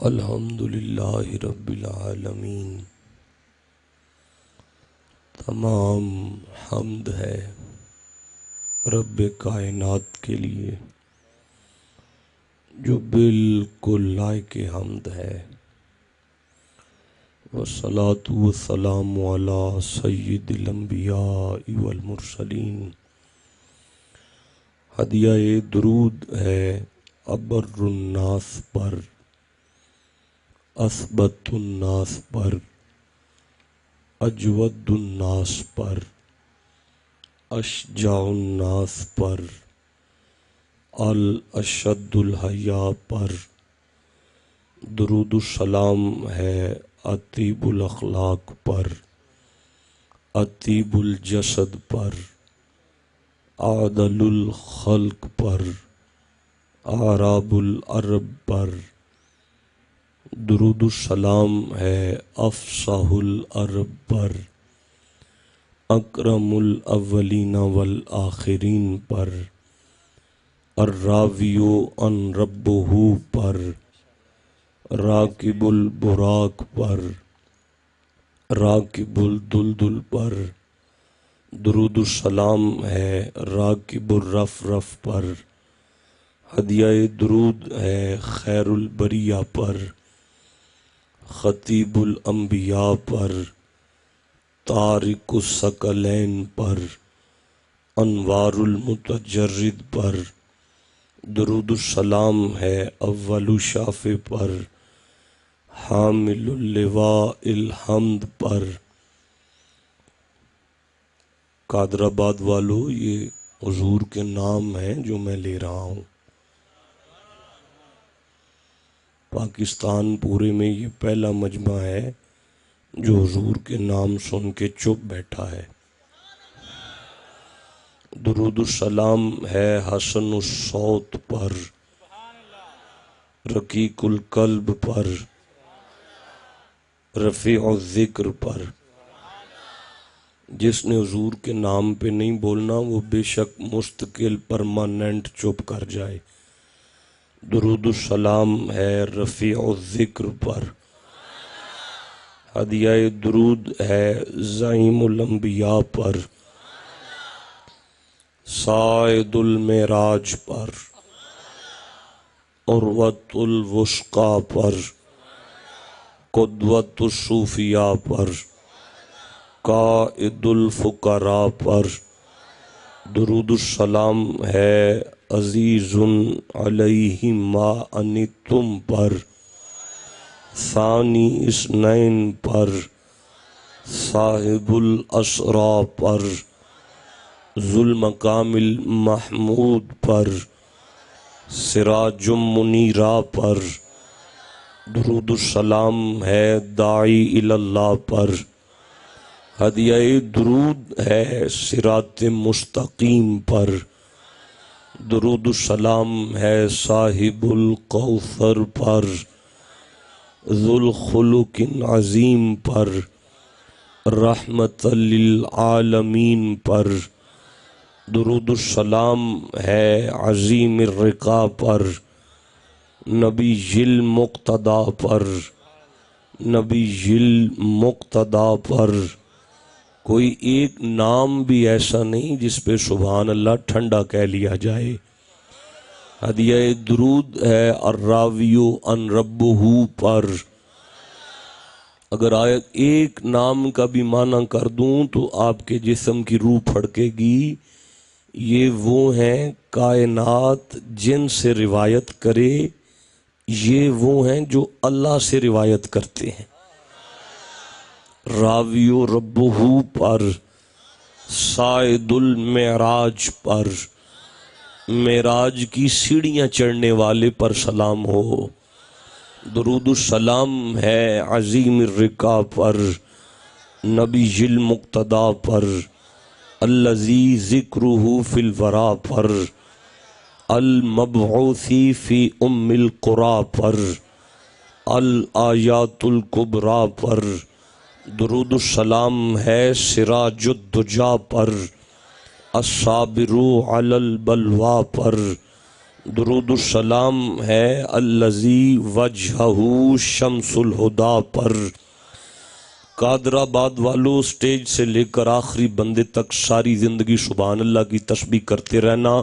الحمدللہ رب العالمین۔ تمام حمد ہے رب کائنات کے لیے جو بالکل لائق حمد ہے۔ والصلاة والسلام علی سید الانبیاء والمرسلین۔ ہدیہ درود ہے ابر الناس پر، اثبت الناس پر، اجود الناس پر، اشجع الناس پر، الاشد الحیا پر۔ درود السلام ہے اطیب الاخلاق پر، اطیب الجسد پر، عادل الخلق پر، اعراب العرب پر۔ درود السلام ہے افصح العرب پر، اکرم الاولین والآخرین پر، الراوی عن ربہ پر، راکب البراق پر، راکب الدلدل پر۔ درود السلام ہے راکب الرفرف پر۔ ہدیہ درود ہے خیر البریہ پر، خطیب الانبیاء پر، طارق الثقلین پر، انوار المتجرد پر۔ درود السلام ہے اول شافع پر، حامل اللواء الحمد پر۔ قادر آباد والو، یہ حضور کے نام ہیں جو میں لے رہا ہوں۔ پاکستان پورے میں یہ پہلا مجمع ہے جو حضور کے نام سن کے چپ بیٹھا ہے۔ درود السلام ہے حسن الصوت پر، رقیق القلب پر، رفیع الذکر پر۔ جس نے حضور کے نام پہ نہیں بولنا وہ بے شک مستقل پرماننٹ چپ کر جائے۔ درود السلام ہے رفیع الذکر پر۔ ہدیہ درود ہے زعیم الانبیاء پر، سائد المعراج پر، عروۃ الوثقی پر، قدوۃ الصوفیاء پر، قائد الفقراء پر۔ درود السلام ہے عزیز علیہ ما عنتم پر، ثانی اثنین پر، صاحب الاسرا پر، ذو المقام المحمود پر، سراج منیرہ پر۔ درود السلام ہے داعی الی اللہ پر۔ ہدیہ درود ہے صراط مستقیم پر۔ درود السلام ہے صاحب الکوثر پر، ذو الخلق عظیم پر، رحمت للعالمین پر۔ درود السلام ہے عظیم الرقا پر، نبی المقتدی پر، نبی المقتدی پر۔ کوئی ایک نام بھی ایسا نہیں جس پہ سبحان اللہ ٹھنڈا کہہ لیا جائے۔ ہدیہ درود ہے الراوی عن ربہ پر۔ اگر آیت ایک نام کا بھی معنی کر دوں تو آپ کے جسم کی روح پھڑکے گی۔ یہ وہ ہیں کائنات جن سے روایت کرے، یہ وہ ہیں جو اللہ سے روایت کرتے ہیں۔ راوی ربہ پر، صاعد المعراج پر، معراج کی سیڑھیاں چڑھنے والے پر سلام ہو۔ درود السلام ہے عظیم الرقا پر، نبی المقتدی پر، الذی ذکرہ فی الورا پر، المبعوثی فی ام القرى پر، الآیات الکبریٰ پر۔ درود السلام ہے سراج الدجا پر، الصابر علی البلویٰ پر۔ درود السلام ہے الذی وجہہ شمس الہدا پر۔ قادر آباد والو سٹیج سے لے کر آخری بندے تک ساری زندگی سبحان اللہ کی تسبیح کرتے رہنا۔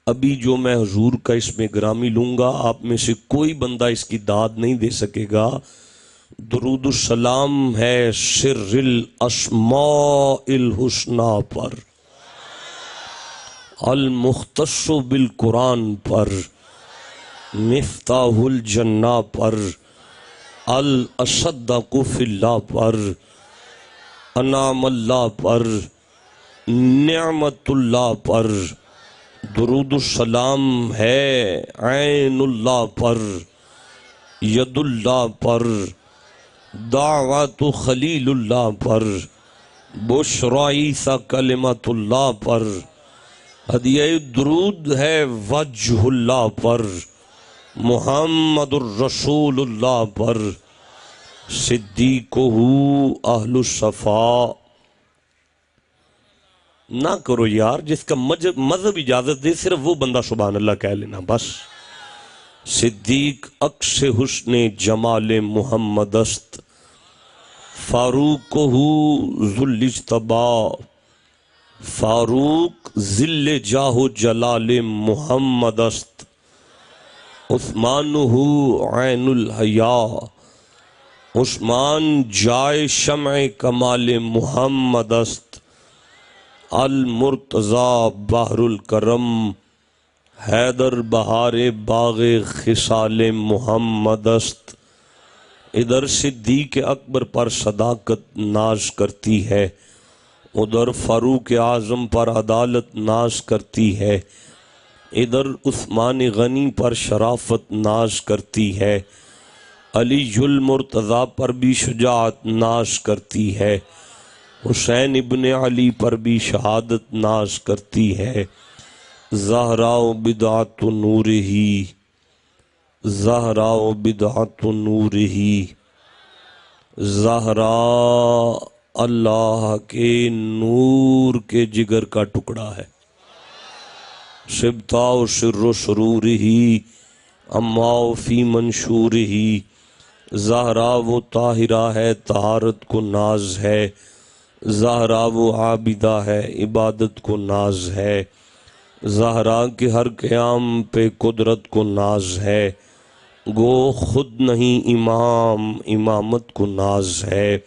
ابھی جو میں حضور کا اس میں گرامی لوں گا، آپ میں سے کوئی بندہ اس کی داد نہیں دے سکے گا۔ درود السلام ہے سر الاسماء الحسنی پر، المختص بالقرآن پر، مفتاح الجنہ پر، الاصدق فی اللہ پر، انعام اللہ پر، نعمت اللہ پر۔ درود السلام ہے عین اللہ پر، ید اللہ پر، دعوت خلیل اللہ پر، بشریٰ عیسیٰ کلمت اللہ پر۔ ہدیہ درود ہے وجہ اللہ پر، محمد الرسول اللہ پر، صدیقہ اہل الصفا۔ نہ کرو یار، جس کا مذہب اجازت دے صرف وہ بندہ سبحان اللہ کہہ لینا بس۔ صدیق عکس حسن جمال محمد است، فاروق ذو الاجتباء، فاروق ذل جاہ جلال محمد است، عثمان عین الحیاء، عثمان جائے شمع کمال محمد است، المرتضی بحر الکرم، حیدر بہار باغ خصال محمد است۔ ادھر صدیق اکبر پر صداقت ناز کرتی ہے، ادھر فاروق اعظم پر عدالت ناز کرتی ہے، ادھر عثمان غنی پر شرافت ناز کرتی ہے، علی المرتضی پر بھی شجاعت ناز کرتی ہے، حسین ابن علی پر بھی شہادت ناز کرتی ہے۔ زہراء بدعۃ نورہ، زہراء بدعۃ نورہ، زہراء اللہ کے نور کے جگر کا ٹکڑا ہے۔ شبتاء سر سرورہ، اماء فی منشورہ، زہراء وہ طاہرہ ہے طہارت کو ناز ہے، زہراء وہ عابدہ ہے عبادت کو ناز ہے، زہراء کے ہر قیام پہ قدرت کو ناز ہے، گو خود نہیں امام امامت کو ناز ہے۔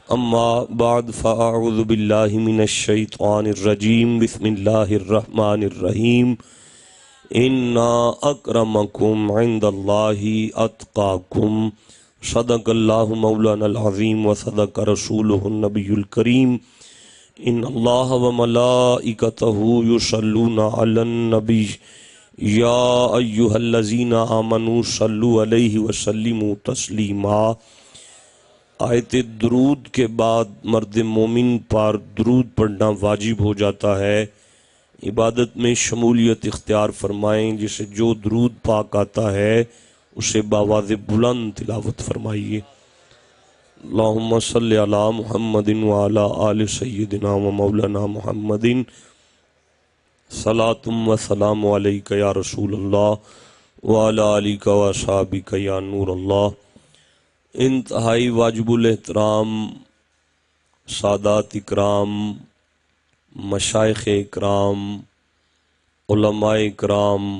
اما بعد فاعوذ باللہ من الشیطان الرجیم، بسم اللہ الرحمن الرحیم۔ انا اکرمکم عند اللہ اتقاکم، صدق اللہ مولانا العظیم وصدق رسولہ النبی الکریم۔ ان اللہ وملائکتہ یصلون علی النبی یا ایہا الذین آمنوا صلوا علیہ وسلموا تسلیما۔ آیت درود کے بعد مرد مومن پر درود پڑھنا واجب ہو جاتا ہے۔ عبادت میں شمولیت اختیار فرمائیں، جسے جو درود پاک آتا ہے اسے بآواز بلند تلاوت فرمائیے۔ اللہم صلی علی محمد وعلی آل سیدنا و مولانا محمد، صلاۃ و سلام علیک یا رسول اللہ وعلی آلک و اصحابک یا نور اللہ۔ انتہائی واجب الاحترام سادات اکرام، مشائخ اکرام، علماء اکرام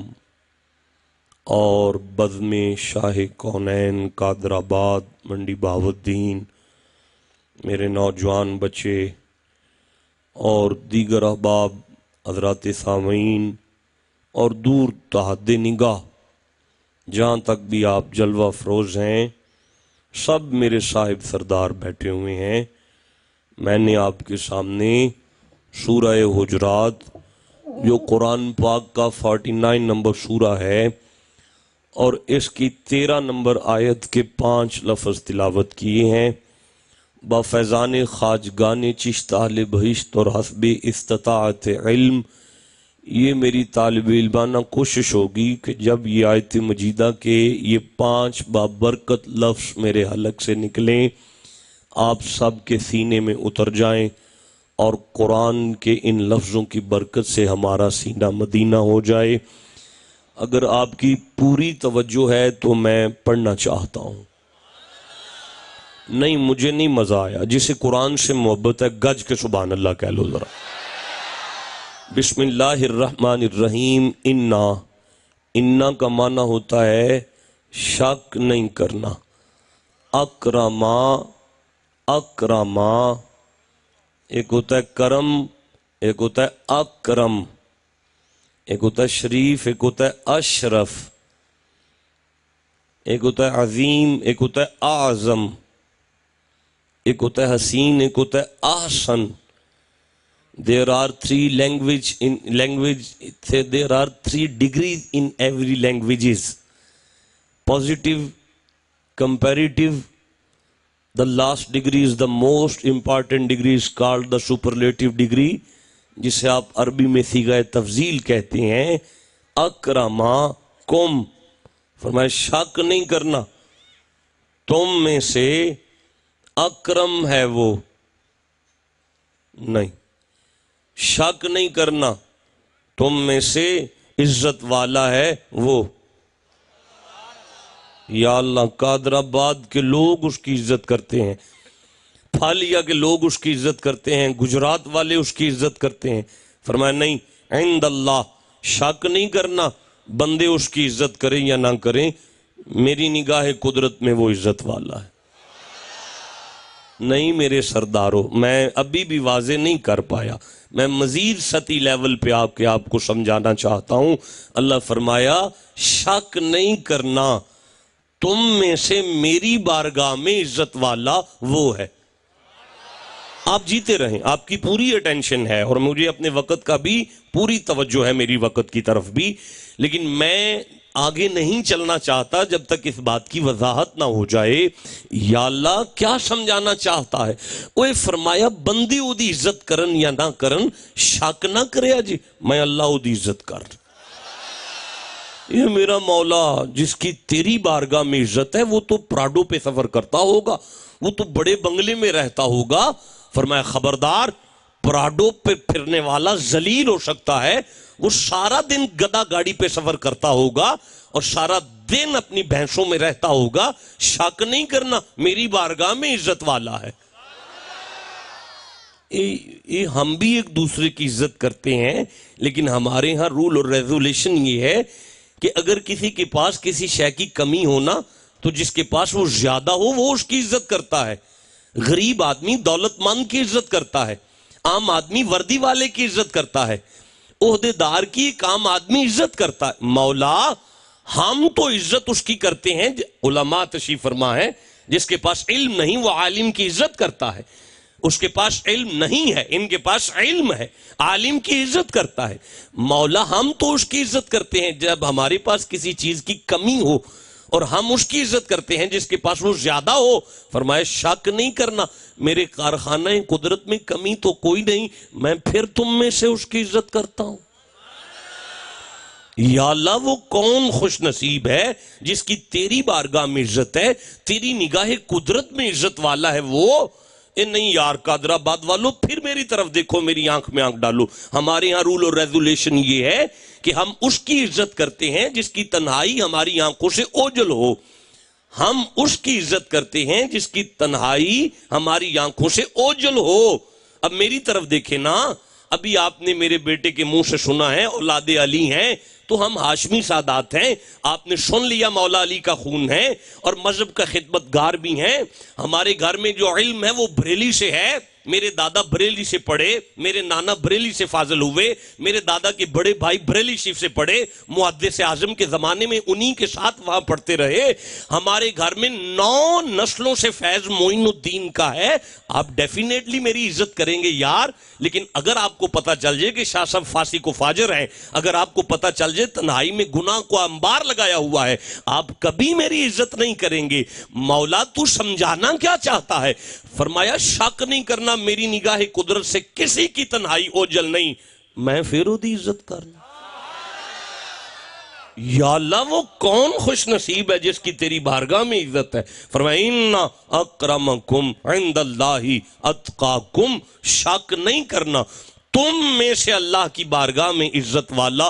اور بزم شاہ کونین قادر آباد منڈی بہاؤالدین، میرے نوجوان بچے اور دیگر احباب حضرات سامعین اور دور تحد نگاہ جہاں تک بھی آپ جلوہ افروز ہیں، سب میرے صاحب سردار بیٹھے ہوئے ہیں۔ میں نے آپ کے سامنے سورہ حجرات، جو قرآن پاک کا 49 نمبر سورہ ہے اور اس کی 13 نمبر آیت کے 5 لفظ تلاوت کیے ہیں۔ با فیضان خواجگان چشت اہل بہشت اور حسب استطاعت علم، یہ میری طالب علمانہ کوشش ہوگی کہ جب یہ آیت مجیدہ کے یہ 5 بابرکت لفظ میرے حلق سے نکلیں، آپ سب کے سینے میں اتر جائیں اور قرآن کے ان لفظوں کی برکت سے ہمارا سینہ مدینہ ہو جائے۔ اگر آپ کی پوری توجہ ہے تو میں پڑھنا چاہتا ہوں. نہیں مجھے نہیں مزہ آیا. جسے قرآن سے محبت ہے گج کے سبحان اللہ کہہ لو ذرا. بسم اللہ الرحمن الرحیم. انا کا معنی ہوتا ہے شک نہیں کرنا. اکرما ایک ہوتا ہے کرم، ایک ہوتا ہے اکرم، ایک ہوتا ہے شریف، ایک ہوتا ہے اشرف، ایک ہوتا ہے عظیم، ایک ہوتا ہے اعظم، ایک ہوتا ہے حسین، ایک ہوتا ہے احسن. There are three degrees in every languages. Positive, comparative. The last degree is the most important degree, is called the superlative degree, جسے آپ عربی میں صیغہ تفضیل کہتے ہیں. اکرمکم، فرمایا شک نہیں کرنا تم میں سے اکرم ہے وہ. نہیں، شک نہیں کرنا تم میں سے عزت والا ہے وہ. یا اللہ، قادر آباد کے لوگ اس کی عزت کرتے ہیں، پھالیا کے لوگ اس کی عزت کرتے ہیں، گجرات والے اس کی عزت کرتے ہیں. فرمایا نہیں، عند اللہ، شک نہیں کرنا بندے اس کی عزت کریں یا نہ کریں، میری نگاہ قدرت میں وہ عزت والا ہے. نہیں میرے سرداروں، میں ابھی بھی واضح نہیں کر پایا، میں مزید سطحی لیول پہ آپ کو سمجھانا چاہتا ہوں. اللہ فرمایا شک نہیں کرنا تم میں سے میری بارگاہ میں عزت والا وہ ہے. آپ جیتے رہیں، آپ کی پوری اٹینشن ہے اور مجھے اپنے وقت کا بھی پوری توجہ ہے، میری وقت کی طرف بھی، لیکن میں آگے نہیں چلنا چاہتا جب تک اس بات کی وضاحت نہ ہو جائے. یا اللہ کیا سمجھانا چاہتا ہے؟ اوے فرمایا بندے او دی عزت کرن یا نہ کرن شک نہ کرے جی میں اللہ او دی عزت کر. یہ میرا مولا جس کی تیری بارگاہ میں عزت ہے وہ تو پراڈو پہ سفر کرتا ہوگا، وہ تو بڑے بنگلے میں رہتا ہوگا. فرمایا خبردار، پراڈو پہ پھرنے والا ذلیل ہو سکتا ہے، وہ سارا دن گدا گاڑی پہ سفر کرتا ہوگا اور سارا دن اپنی بھینسوں میں رہتا ہوگا. شک نہیں کرنا میری بارگاہ میں عزت والا ہے. ہم بھی ایک دوسرے کی عزت کرتے ہیں، لیکن ہمارے ہاں رول اور ریزولیشن یہ ہے کہ اگر کسی کے پاس کسی شے کی کمی ہونا تو جس کے پاس وہ زیادہ ہو وہ اس کی عزت کرتا ہے. غریب آدمی دولت مند کی عزت کرتا ہے، عام آدمی وردی والے کی عزت کرتا ہے، عہدے دار کی ایک عام آدمی عزت کرتا ہے. مولا ہم تو عزت اس کی کرتے ہیں، علماء تشریف فرما ہے، جس کے پاس علم نہیں وہ عالم کی عزت کرتا ہے. اس کے پاس علم نہیں ہے، ان کے پاس علم ہے، عالم کی عزت کرتا ہے. مولا ہم تو اس کی عزت کرتے ہیں جب ہمارے پاس کسی چیز کی کمی ہو، اور ہم اس کی عزت کرتے ہیں جس کے پاس وہ زیادہ ہو. فرمایا شک نہیں کرنا میرے کارخانہ قدرت میں کمی تو کوئی نہیں، میں پھر تم میں سے اس کی عزت کرتا ہوں. یا اللہ وہ کون خوش نصیب ہے جس کی تیری بارگاہ میں عزت ہے، تیری نگاہ قدرت میں عزت والا ہے وہ. نہیں یار قادر آباد والو پھر میری طرف دیکھو، میری آنکھ میں آنکھ ڈالو. ہمارے ہاں رول اور ریزولیشن یہ ہے کہ ہم اس کی عزت کرتے ہیں جس کی تنہائی ہماری آنکھوں سے اوجل ہو. ہم اس کی عزت کرتے ہیں جس کی تنہائی ہماری آنکھوں سے اوجل ہو. اب میری طرف دیکھیں نا، ابھی آپ نے میرے بیٹے کے منہ سے سنا ہے اولاد علی ہیں تو ہم ہاشمی سادات ہیں. آپ نے سن لیا مولا علی کا خون ہے اور مذہب کا خدمت گار بھی ہیں. ہمارے گھر میں جو علم ہے وہ بریلی سے ہے. میرے دادا بریلی سے پڑھے، میرے نانا بریلی سے فاضل ہوئے، میرے دادا کے بڑے بھائی بریلی شریف سے پڑھے، محدث اعظم کے زمانے میں انہی کے ساتھ وہاں پڑھتے رہے. ہمارے گھر میں 9 نسلوں سے فیض معین الدین کا ہے. آپ ڈیفینیٹلی میری عزت کریں گے یار، لیکن اگر آپ کو پتہ چل جائے کہ شاہ صاحب فاسق و فاجر ہیں، اگر آپ کو پتہ چل جائے تنہائی میں گناہ کو انبار لگایا ہوا ہے، آپ کبھی میری عزت نہیں کریں گے. مولا تو سمجھانا کیا چاہتا ہے؟ فرمایا شک نہیں کرنا میری نگاہ قدرت سے کسی کی تنہائی اوجل نہیں، میں پھر دی عزت کرنا. یا اللہ وہ کون خوش نصیب ہے جس کی تیری بارگاہ میں عزت ہے. فرمایا ان اکرمکم عند اللہ اتقاکم، شک نہیں کرنا تم میں سے اللہ کی بارگاہ میں عزت والا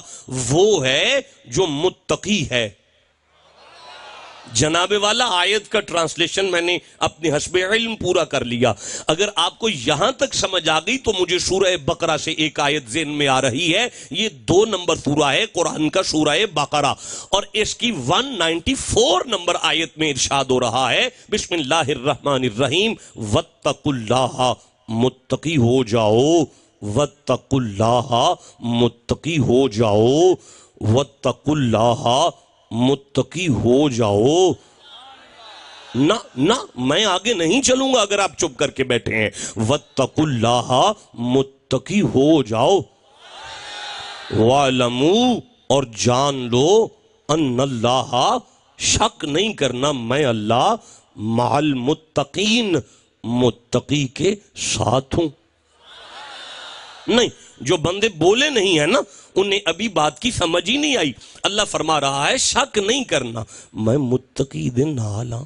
وہ ہے جو متقی ہے۔ جناب والا آیت کا ٹرانسلیشن میں نے اپنے حسب علم پورا کر لیا۔ اگر آپ کو یہاں تک سمجھ آ گئی تو مجھے سورہ بقرہ سے ایک آیت ذہن میں آ رہی ہے۔ یہ 2 نمبر سورہ ہے قرآن کا، سورہ بقرہ، اور اس کی 194 نمبر آیت میں ارشاد ہو رہا ہے، بسم اللہ الرحمن الرحیم، واتقوا اللہ، متقی ہو جاؤ، واتقوا اللہ، متقی ہو جاؤ، واتقوا اللہ، متقی ہو جاؤ۔ نہ میں آگے نہیں چلوں گا اگر آپ چپ کر کے بیٹھے ہیں۔ واتقوا اللہ، متقی ہو جاؤ۔ وَاعْلَمُوا، اور جان لو، ان اللہ، شک نہیں کرنا میں اللہ، مع المتقین، متقی کے ساتھ ہوں۔ نہیں، جو بندے بولے نہیں ہیں نا انہیں ابھی بات کی سمجھ ہی نہیں آئی۔ اللہ فرما رہا ہے شک نہیں کرنا میں متقی دے نال ہاں۔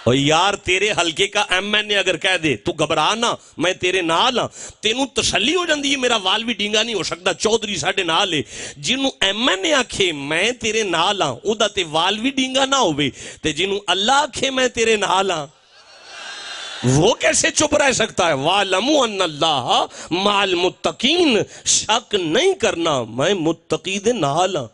اور یار تیرے حلقے کا ایم این اے اگر کہہ دے تو گھبرا نہ، میں تیرے نال ہاں، تینوں تسلی ہو جاندی ہے میرا وال بھی ڈینگا نہیں ہو سکتا، چودھری ساڈے نال ہے۔ جنوں ایم این اے آکھے میں تیرے نال ہاں او دا تے وال بھی ڈینگا نہ ہوئے، تے جنوں اللہ آکھے میں تیرے نال ہاں وہ کیسے چپ رہ سکتا ہے؟ وَاعْلَمُوا أَنَّ اللَّهَ مَعَ الْمُتَّقِينَ، شک نہیں کرنا میں متقی دے نال ہاں،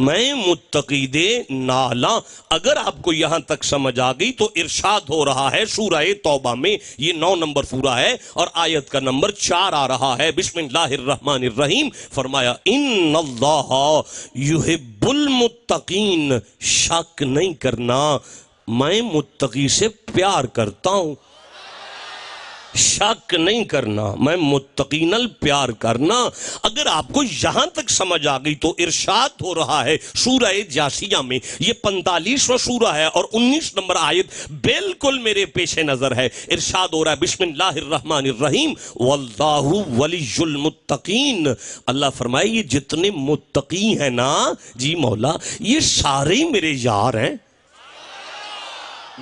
میں متقی دے نال ہاں۔ اگر آپ کو یہاں تک سمجھ آ گئی تو ارشاد ہو رہا ہے سورہ توبہ میں، یہ 9 نمبر سورہ ہے اور آیت کا نمبر 4 آ رہا ہے، بسم اللہ الرحمن الرحیم، فرمایا ان اللہ یحب المتقین، شک نہیں کرنا میں متقی سے پیار کرتا ہوں۔ شک نہیں کرنا میں متقینل پیار کرنا۔ اگر آپ کو یہاں تک سمجھ آ گئی تو ارشاد ہو رہا ہے سورہ جاسیہ میں، یہ 45واں سورہ ہے اور 19 نمبر آیت بالکل میرے پیش نظر ہے۔ ارشاد ہو رہا ہے بسم اللہ الرحمن الرحیم، واللہ ولی المتقین، اللہ فرمائے یہ جتنے متقی ہیں نا جی مولا یہ سارے میرے یار ہیں۔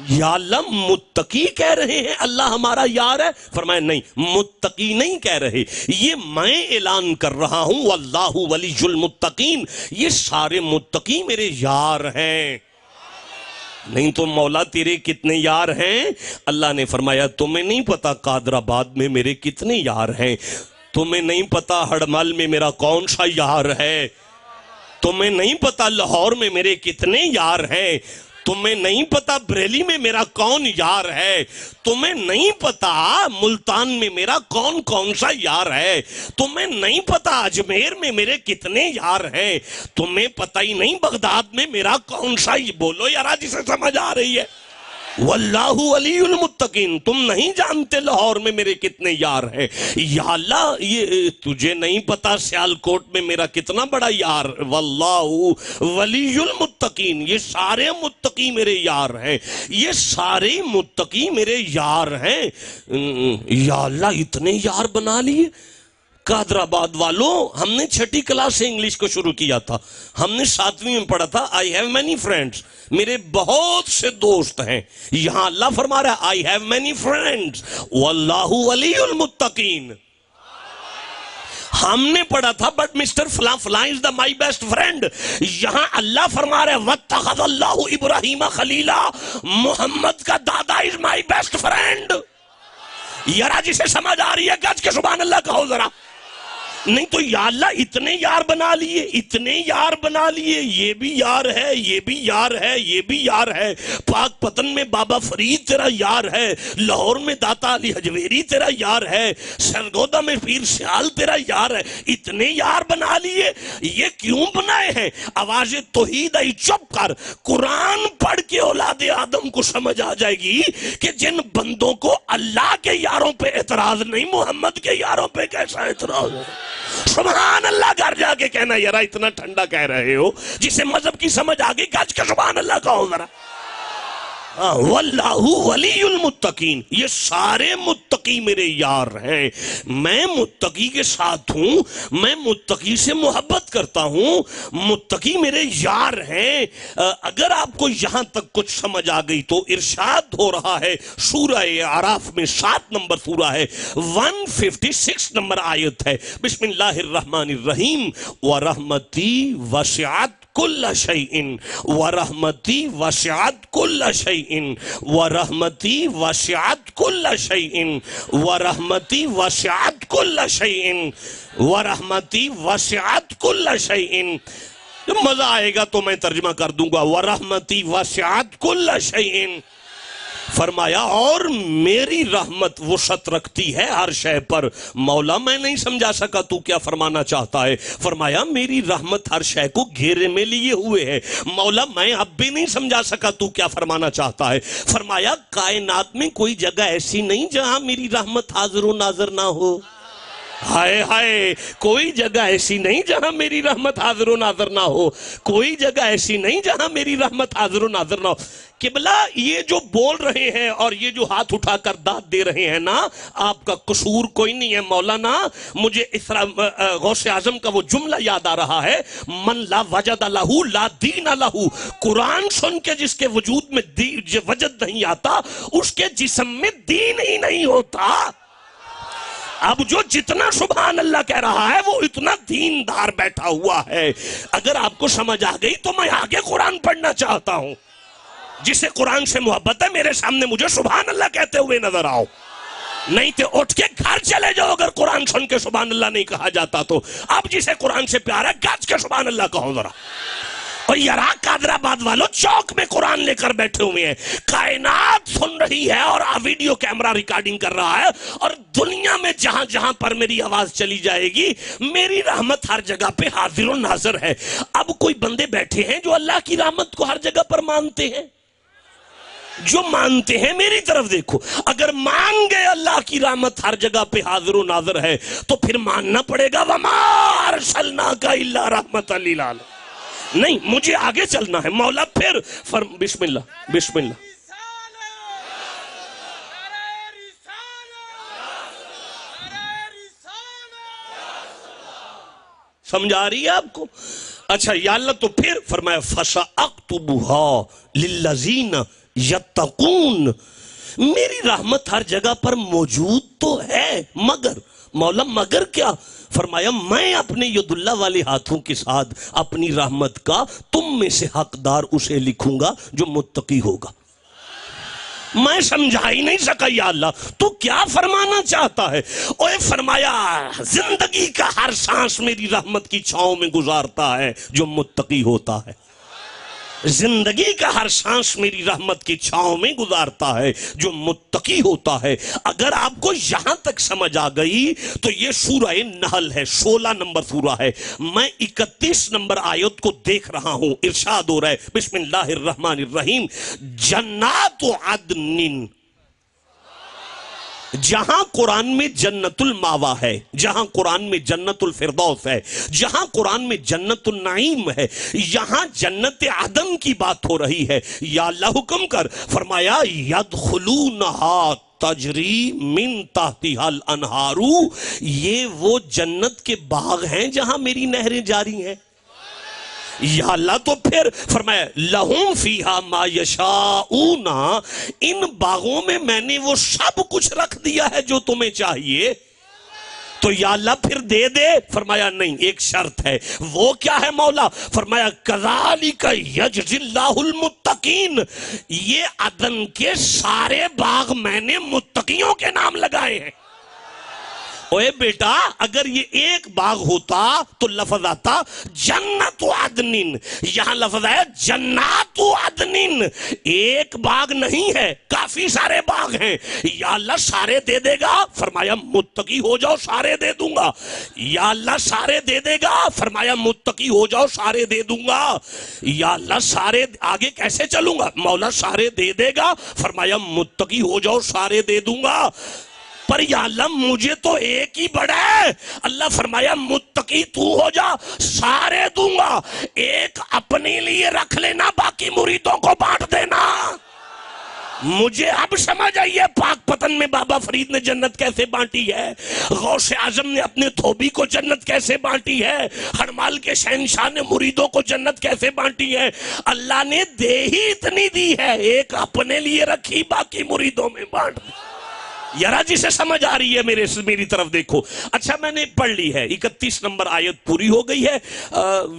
یا اللہ متقی کہہ رہے ہیں اللہ ہمارا یار ہے؟ فرمایا نہیں، متقی نہیں کہہ رہے، یہ میں اعلان کر رہا ہوں واللہ ولی المتقین، یہ سارے متقی میرے یار ہیں۔ نہیں تو مولا تیرے کتنے یار ہیں؟ اللہ نے فرمایا تمہیں نہیں پتا قادر آباد میں میرے کتنے یار ہیں، تمہیں نہیں پتا ہڑمل میں میرا کون سا یار ہے، تمہیں نہیں پتا لاہور میں میرے کتنے یار ہیں، تمہیں نہیں پتا بریلی میں میرا کون یار ہے، تمہیں نہیں پتا ملتان میں میرا کون کون سا یار ہے، تمہیں نہیں پتا اجمیر میں میرے کتنے یار ہیں، تمہیں پتا ہی نہیں بغداد میں میرا کون سا، بولو یارا جسے سمجھ آ رہی ہے۔ واللہ ولی المتقین، تم نہیں جانتے لاہور میں میرے کتنے یار ہیں۔ یا اللہ یہ تجھے نہیں پتا سیالکوٹ میں میرا کتنا بڑا یار، واللہ ولی المتقین، یہ سارے متقی میرے یار ہیں، یہ سارے متقی میرے یار ہیں۔ یا اللہ اتنے یار بنا لیے۔ قادر آباد والوں ہم نے 6ٹھی کلاس سے انگلش کو شروع کیا تھا، ہم نے 7ویں میں پڑھا تھا I have many friends، میرے بہت سے دوست ہیں۔ یہاں اللہ فرما رہا ہے I have many friends واللہ ولی المتقین۔ ہم نے پڑھا تھا بٹ مسٹر فلاں فلاں از my best friend، یہاں اللہ فرما رہا ہے واتخذ اللہ ابراہیم خلیلا، محمد کا دادا is my best friend۔ یارا جسے سمجھ آ رہی ہے گج کے سبحان اللہ کہو ذرا۔ نہیں تو یا اللہ اتنے یار بنا لیے، اتنے یار بنا لیے، یہ بھی یار ہے، یہ بھی یار ہے، یہ بھی یار ہے، پاک پتن میں بابا فرید تیرا یار ہے، لاہور میں داتا علی حجویری تیرا یار ہے، سرگودا میں پیر سیال تیرا یار ہے، اتنے یار بنا لیے۔ یہ کیوں بنائے ہیں؟ آواز توحید آئی چپ کر، قرآن پڑھ کے اولاد آدم کو سمجھ آ جائے گی کہ جن بندوں کو اللہ کے یاروں پہ اعتراض نہیں، محمد کے یاروں پہ کیسا اعتراض ہے۔ سبحان اللہ گھر جا کے کہنا یارا اتنا ٹھنڈا کہہ رہے ہو، جسے مذہب کی سمجھ آگئی گج کے سبحان اللہ کہو ذرا۔ واللہ ولی المتقین، یہ سارے متقی میرے یار ہیں، میں متقی کے ساتھ ہوں، میں متقی سے محبت کرتا ہوں، متقی میرے یار ہیں۔ اگر آپ کو یہاں تک کچھ سمجھ آ گئی تو ارشاد ہو رہا ہے سورہ اعراف میں 7 نمبر سورہ ہے، 156 نمبر آیت ہے، بسم اللہ الرحمن الرحیم، وَرَحْمَتِي وَسِعَتْ كل شيء ورحمتي وسعت كل شيء ورحمتي وسعت كل شيء ورحمتي وسعت كل شيء ورحمتي وسعت كل شيء۔ جب مزہ آئے گا تو میں ترجمہ کر دوں گا، ورحمتي وسعت كل شيء، فرمایا اور میری رحمت وسعت رکھتی ہے ہر شے پر۔ مولا میں نہیں سمجھا سکا تو کیا فرمانا چاہتا ہے؟ فرمایا میری رحمت ہر شے کو گھیرے میں لیے ہوئے ہے۔ مولا میں اب بھی نہیں سمجھا سکا تو کیا فرمانا چاہتا ہے؟ فرمایا کائنات میں کوئی جگہ ایسی نہیں جہاں میری رحمت حاضر و ناظر نہ ہو۔ ہائے ہائے، کوئی جگہ ایسی نہیں جہاں میری رحمت حاضر و ناظر نہ ہو، کوئی جگہ ایسی نہیں جہاں میری رحمت حاضر و ناظر نہ ہو۔ قبلہ یہ جو بول رہے ہیں اور یہ جو ہاتھ اٹھا کر داد دے رہے ہیں نا، آپ کا قصور کوئی نہیں ہے مولانا۔ مجھے غوث اعظم کا وہ جملہ یاد آ رہا ہے، من لا وجد لہو لا دین لہو، قرآن سن کے جس کے وجود میں وجد نہیں آتا اس کے جسم میں دین ہی نہیں ہوتا۔ اب جو جتنا سبحان اللہ کہہ رہا ہے وہ اتنا دیندار بیٹھا ہوا ہے۔ اگر آپ کو سمجھ آ گئی تو میں آگے قرآن پڑھنا چاہتا ہوں۔ جسے قرآن سے محبت ہے میرے سامنے مجھے سبحان اللہ کہتے ہوئے نظر آؤ، نہیں تو اٹھ کے گھر چلے جاؤ اگر قرآن سن کے سبحان اللہ نہیں کہا جاتا تو۔ اب جسے قرآن سے پیار ہے گج کے سبحان اللہ کہو ذرا۔ اور یرا قادر آباد والوں چوک میں قرآن لے کر بیٹھے ہوئے ہیں، کائنات سن رہی ہے اور ویڈیو کیمرہ ریکارڈنگ کر رہا ہے، اور دنیا میں جہاں جہاں پر میری آواز چلی جائے گی میری رحمت ہر جگہ پہ حاضر و ناظر ہے۔ اب کوئی بندے بیٹھے ہیں جو اللہ کی رحمت کو ہر جگہ پر مانتے ہیں، جو مانتے ہیں میری طرف دیکھو، اگر مان گئے اللہ کی رحمت ہر جگہ پہ حاضر و ناظر ہے تو پھر ماننا پڑے گا وَمَا أَرْسَلْنَاكَ إِلَّا رَحْمَةً لِلْعَالَمِينَ۔ نہیں، مجھے آگے چلنا ہے۔ مولا پھر بسم اللہ بسم اللہ، سمجھ آ رہی ہے آپ کو؟ اچھا یا اللہ، تو پھر فرمایا فَسَأَكْتُبُهَا لِلَّذِينَ يَتَّقُونَ، میری رحمت ہر جگہ پر موجود تو ہے، مگر مولا مگر کیا؟ فرمایا میں اپنے ید اللہ والے ہاتھوں کے ساتھ اپنی رحمت کا تم میں سے حقدار اسے لکھوں گا جو متقی ہوگا۔ میں سمجھا ہی نہیں سکا یا اللہ تو کیا فرمانا چاہتا ہے؟ اوے فرمایا زندگی کا ہر سانس میری رحمت کی چھاؤں میں گزارتا ہے جو متقی ہوتا ہے، زندگی کا ہر سانس میری رحمت کی چھاؤں میں گزارتا ہے جو متقی ہوتا ہے۔ اگر آپ کو یہاں تک سمجھ آ گئی تو یہ سورہ نحل ہے، 16 نمبر سورہ ہے، میں 31 نمبر آیت کو دیکھ رہا ہوں، ارشاد ہو رہا ہے بسم اللہ الرحمن الرحیم، جنات عدن، جہاں قرآن میں جنت الماوا ہے، جہاں قرآن میں جنت الفردوس ہے، جہاں قرآن میں جنت النعیم ہے، یہاں جنت عدن کی بات ہو رہی ہے۔ یا اللہ حکم کر، فرمایا یدخلونہا تجری من تحتہا الانہار، یہ وہ جنت کے باغ ہیں جہاں میری نہریں جاری ہیں۔ یا اللہ تو پھر فرمایا لہم فیہا ما یشاؤون، ان باغوں میں میں نے وہ سب کچھ رکھ دیا ہے جو تمہیں چاہیے، تو یا اللہ پھر دے دے؟ فرمایا نہیں، ایک شرط ہے۔ وہ کیا ہے مولا؟ فرمایا کذالک یجزی اللہ المتقین، یہ عدن کے سارے باغ میں نے متقیوں کے نام لگائے ہیں۔ اوے بیٹا اگر یہ ایک باغ ہوتا تو لفظ آتا جنت عدن، یہاں لفظ ہے جنات عدن، ایک باغ نہیں ہے کافی سارے باغ ہیں۔ یا اللہ سارے دے دے گا؟ فرمایا متقی ہو جاؤ سارے دے دوں گا۔ یا اللہ سارے دے دے گا؟ فرمایا متقی ہو جاؤ سارے دے دوں گا۔ یا اللہ سارے آگے کیسے چلوں گا؟ مولا سارے دے دے گا؟ فرمایا متقی ہو جاؤ سارے دے دوں گا۔ پر یا اللہ مجھے تو ایک ہی بڑا ہے۔ اللہ فرمایا متقی تو ہو جا سارے دوں گا، ایک اپنے لیے رکھ لینا باقی مریدوں کو بانٹ دینا۔ مجھے اب سمجھ آئی ہے پاک پتن میں بابا فرید نے جنت کیسے بانٹی ہے، غوث اعظم نے اپنے دھوبی کو جنت کیسے بانٹی ہے، ہرمال کے شہنشاہ نے مریدوں کو جنت کیسے بانٹی ہے۔ اللہ نے دے ہی اتنی دی ہے، ایک اپنے لیے رکھی باقی مریدوں میں بانٹ دی۔ یارا جسے سمجھ آ رہی ہے میری طرف دیکھو۔ اچھا میں نے پڑھ لی ہے، 31 نمبر آیت پوری ہو گئی ہے۔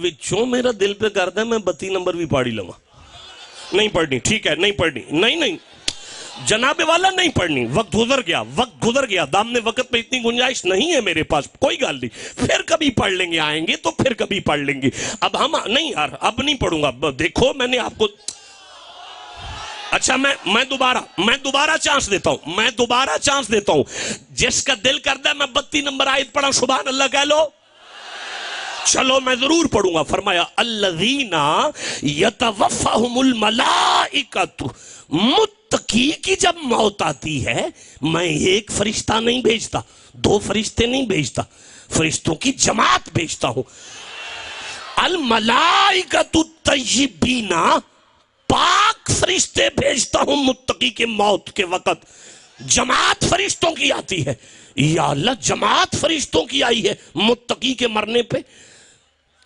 وچوں میرا دل پہ کرتا ہے میں 32 نمبر بھی پاڑی لوں، نہیں پڑھنی، ٹھیک ہے نہیں پڑھنی، نہیں جناب والا نہیں پڑھنی، وقت گزر گیا، دامنے وقت میں اتنی گنجائش نہیں ہے میرے پاس، کوئی گال نہیں، پھر کبھی پڑھ لیں گے، آئیں گے تو پھر کبھی پڑھ لیں گے، اب ہم نہیں یار اب نہیں پڑھوں گا۔ دیکھو میں نے آپ کو اچھا میں دوبارہ چانس دیتا ہوں، جس کا دل کرتا ہے میں 32 نمبر آیت پڑھا، سبحان اللہ کہہ لو۔ چلو میں ضرور پڑھوں گا۔ فرمایا الذین یتوفاہم الملائکۃ، متقی کی جب موت آتی ہے میں ایک فرشتہ نہیں بھیجتا، 2 فرشتے نہیں بھیجتا، فرشتوں کی جماعت بھیجتا ہوں۔ الملائکۃ الطیبین، پاک فرشتے بھیجتا ہوں متقی کے موت کے وقت۔ جماعت فرشتوں کی آتی ہے، یا اللہ جماعت فرشتوں کی آئی ہے متقی کے مرنے پہ۔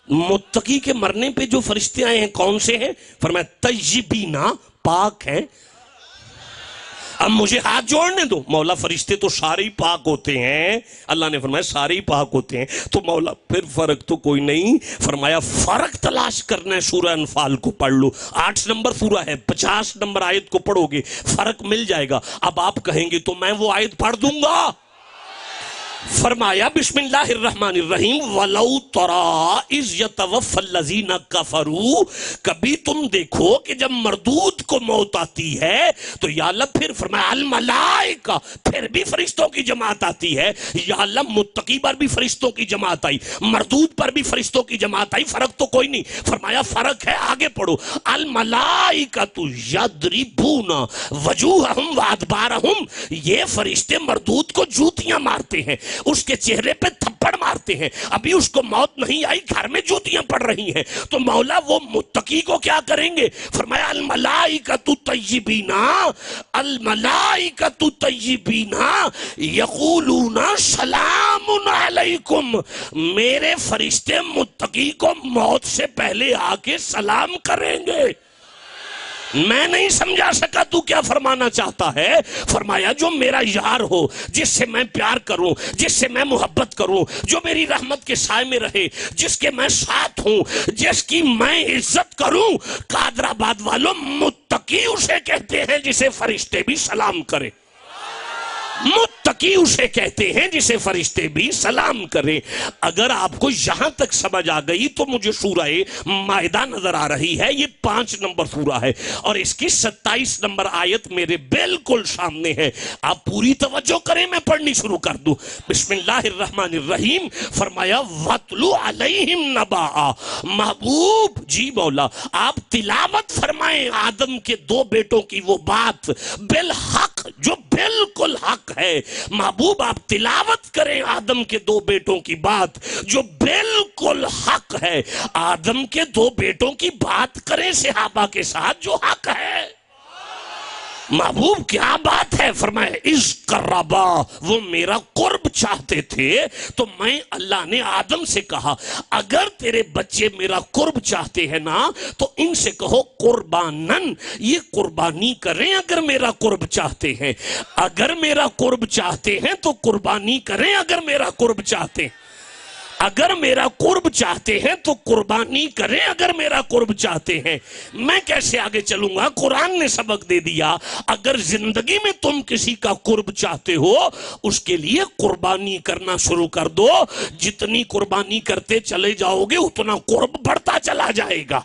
متقی کے مرنے پہ جو فرشتے آئے ہیں کون سے ہیں؟ فرمایا طیبینا، پاک ہیں۔ اب مجھے ہاتھ جوڑنے دو، مولا فرشتے تو سارے ہی پاک ہوتے ہیں، اللہ نے فرمایا سارے ہی پاک ہوتے ہیں، تو مولا پھر فرق تو کوئی نہیں۔ فرمایا فرق تلاش کرنا ہے، سورہ انفال کو پڑھ لو، 8 نمبر سورہ ہے، 50 نمبر آیت کو پڑھو گے فرق مل جائے گا۔ اب آپ کہیں گے تو میں وہ آیت پڑھ دوں گا۔ فرمایا بسم اللہ الرحمن الرحیم وَلَوْ تَرَىٰ إِذْ يَتَوَفَّى الَّذِينَ كَفَرُوا، کبھی تم دیکھو کہ جب مردود کو موت آتی ہے تو یا اللہ پھر فرمایا الملائکہ، پھر بھی فرشتوں کی جماعت آتی ہے، یا اللہ متقی پر بھی فرشتوں کی جماعت آئی، مردود پر بھی فرشتوں کی جماعت آئی، فرق تو کوئی نہیں۔ فرمایا فرق ہے، آگے پڑھو، الملائکۃ یضربون وجوہہم وادبارہم، یہ فرشتے مردود کو جوتیاں مارتے ہیں، اس کے چہرے پہ تھپڑ مارتے ہیں، ابھی اس کو موت نہیں آئی، گھر میں جوتیاں پڑ رہی ہیں، تو مولا وہ متقی کو کیا کریں گے؟ فرمایا الملائکۃ طیبین، الملائکۃ طیبین یقولون سلام علیکم، میرے فرشتے متقی کو موت سے پہلے آ کے سلام کریں گے۔ میں نہیں سمجھا سکا تو کیا فرمانا چاہتا ہے؟ فرمایا جو میرا یار ہو، جس سے میں پیار کروں، جس سے میں محبت کروں، جو میری رحمت کے سائے میں رہے، جس کے میں ساتھ ہوں، جس کی میں عزت کروں، قادر آباد والوں متقی اسے کہتے ہیں جسے فرشتے بھی سلام کرے، متقی اسے کہتے ہیں جسے فرشتے بھی سلام کریں۔ اگر آپ کو یہاں تک سمجھ آ گئی تو مجھے سورہ مائدہ نظر آ رہی ہے، یہ 5 نمبر سورہ ہے اور اس کی 27 نمبر آیت میرے بالکل سامنے ہے، آپ پوری توجہ کریں، میں پڑھنی شروع کر دوں۔ بسم اللہ الرحمن الرحیم۔ فرمایا وَاتْلُ عَلَيْهِمْ نَبَأَ، محبوب جی مولا آپ تلاوت فرمائیں آدم کے 2 بیٹوں کی وہ بات بالحق جو بالکل حق ہے۔ محبوب آپ تلاوت کریں آدم کے 2 بیٹوں کی بات جو بالکل حق ہے، آدم کے 2 بیٹوں کی بات کریں صحابہ کے ساتھ جو حق ہے۔ محبوب کیا بات ہے؟ فرمایا اِذْ قَرَّبَا، وہ میرا قرب چاہتے تھے تو میں اللہ نے آدم سے کہا اگر تیرے بچے میرا قرب چاہتے ہیں نا تو ان سے کہو قربانن، یہ قربانی کریں اگر میرا قرب چاہتے ہیں، اگر میرا قرب چاہتے ہیں تو قربانی کریں، اگر میرا قرب چاہتے ہیں، اگر میرا قرب چاہتے ہیں تو قربانی کریں، اگر میرا قرب چاہتے ہیں۔ میں کیسے آگے چلوں گا؟ قرآن نے سبق دے دیا، اگر زندگی میں تم کسی کا قرب چاہتے ہو اس کے لیے قربانی کرنا شروع کر دو، جتنی قربانی کرتے چلے جاؤ گے اتنا قرب بڑھتا چلا جائے گا۔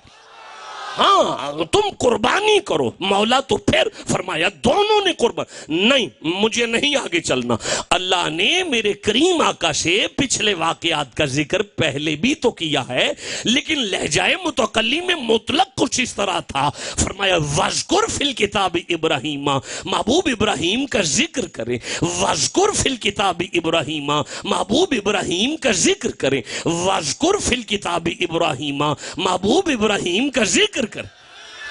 ہاں تم قربانی کرو، مولا تو پھر فرمایا دونوں نے قربان، نہیں مجھے نہیں آگے چلنا۔ اللہ نے میرے کریم آقا سے پچھلے واقعات کا ذکر پہلے بھی تو کیا ہے لیکن لہجہ متکلم میں مطلق کچھ اس طرح تھا۔ فرمایا وَذْكُرْ فِي الْكِتَابِ ابراہیم، محبوب ابراہیم کا ذکر کریں، وَذْكُرْ فِي الْكِتَابِ ابراہیم، محبوب ابراہیم کا ذکر کریں، وَذْكُرْ فِي الْكِتَابِ ابراہیم، محبوب ابراہیم کا ذکر کر۔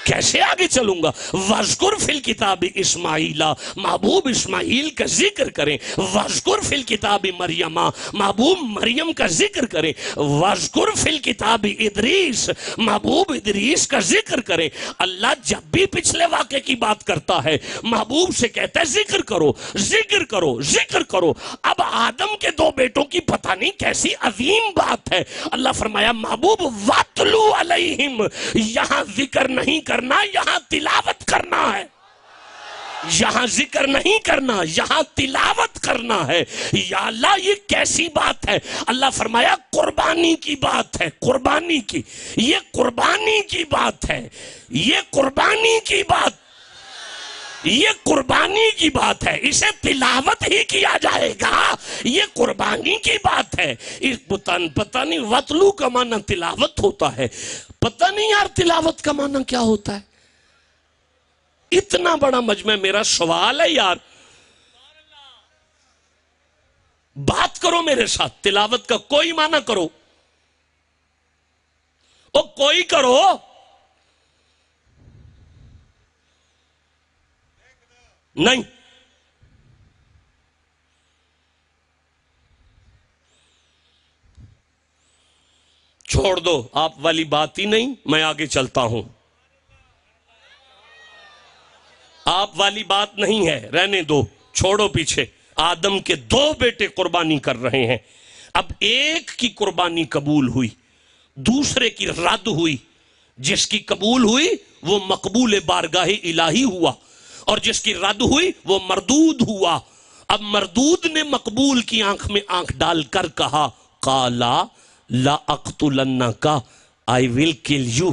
کیسے آگے چلوں گا؟ وَاذْكُرْ فِي الْكِتَابِ اسماعیل، محبوب اسماعیل کا ذکر کریں۔ وَاذْكُرْ فِي الْكِتَابِ مریم، محبوب مریم کا ذکر کریں۔ وَاذْكُرْ فِي الْكِتَابِ ادریس، محبوب ادریس کا ذکر کریں۔ اللہ جب بھی پچھلے واقعے کی بات کرتا ہے محبوب سے کہتا ہے ذکر کرو، ذکر کرو، ذکر کرو۔ اب آدم کے 2 بیٹوں کی پتہ نہیں کیسی عظیم بات ہے، اللہ فرمایا محبوب وَاتْلُو عَلَيْهِمْ، یہاں ذکر نہیں کرنا، یہاں تلاوت کرنا ہے۔ یہاں ذکر نہیں کرنا، یہاں تلاوت کرنا ہے۔ یا اللہ یہ کیسی بات ہے؟ اللہ فرمایا قربانی کی بات ہے، قربانی کی، یہ قربانی کی بات ہے، یہ قربانی کی بات، یہ قربانی کی بات ہے، اسے تلاوت ہی کیا جائے گا، یہ قربانی کی بات ہے۔ پتہ نہیں وطلو کا معنی تلاوت ہوتا ہے، پتہ نہیں یار تلاوت کا معنی کیا ہوتا ہے۔ اتنا بڑا مجمع، میرا سوال ہے یار، بات کرو میرے ساتھ، تلاوت کا کوئی معنی کرو، او کوئی کرو۔ نہیں، چھوڑ دو، آپ والی بات ہی نہیں، میں آگے چلتا ہوں۔ آپ والی بات نہیں ہے، رہنے دو، چھوڑو پیچھے۔ آدم کے 2 بیٹے قربانی کر رہے ہیں، اب ایک کی قربانی قبول ہوئی، دوسرے کی رد ہوئی۔ جس کی قبول ہوئی وہ مقبول بارگاہ الہی ہوا، اور جس کی رد ہوئی وہ مردود ہوا۔ اب مردود نے مقبول کی آنکھ میں آنکھ ڈال کر کہا قالا لا اقتلنک، I will kill you،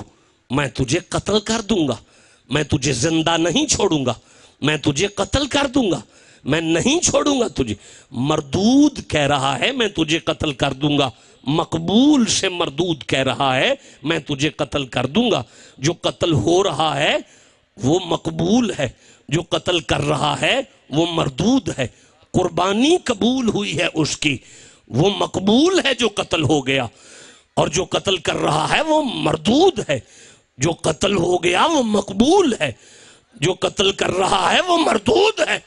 میں تجھے قتل کر دوں گا، میں تجھے زندہ نہیں چھوڑوں گا، میں تجھے قتل کر دوں گا، میں نہیں چھوڑوں گا تجھے۔ مردود کہہ رہا ہے میں تجھے قتل کر دوں گا، مقبول سے مردود کہہ رہا ہے میں تجھے قتل کر دوں گا۔ جو قتل ہو رہا ہے وہ مقبول ہے، جو قتل کر رہا ہے وہ مردود ہے۔ قربانی قبول ہوئی ہے اس کی، وہ مقبول ہے جو قتل ہو گیا، اور جو قتل کر رہا ہے وہ مردود ہے۔ جو قتل ہو گیا وہ مقبول ہے، جو قتل کر رہا ہے وہ مردود ہے۔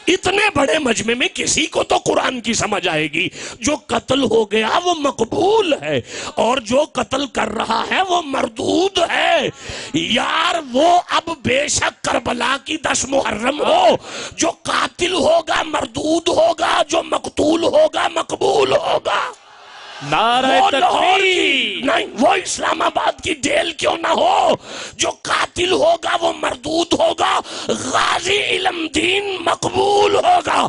اتنے بڑے مجمع میں کسی کو تو قرآن کی سمجھ آئے گی، جو قتل ہو گیا وہ مقبول ہے، اور جو قتل کر رہا ہے وہ مردود ہے۔ یار وہ اب بے شک کربلا کی 10 محرم ہو، جو قاتل ہوگا مردود ہوگا، جو مقتول ہوگا مقبول ہوگا۔ نعرہ تکبیر، نہیں، وہ اسلام آباد کی جیل کیوں نہ ہو، جو قاتل ہوگا وہ مردود ہوگا، غازی علم دین مقبول ہوگا۔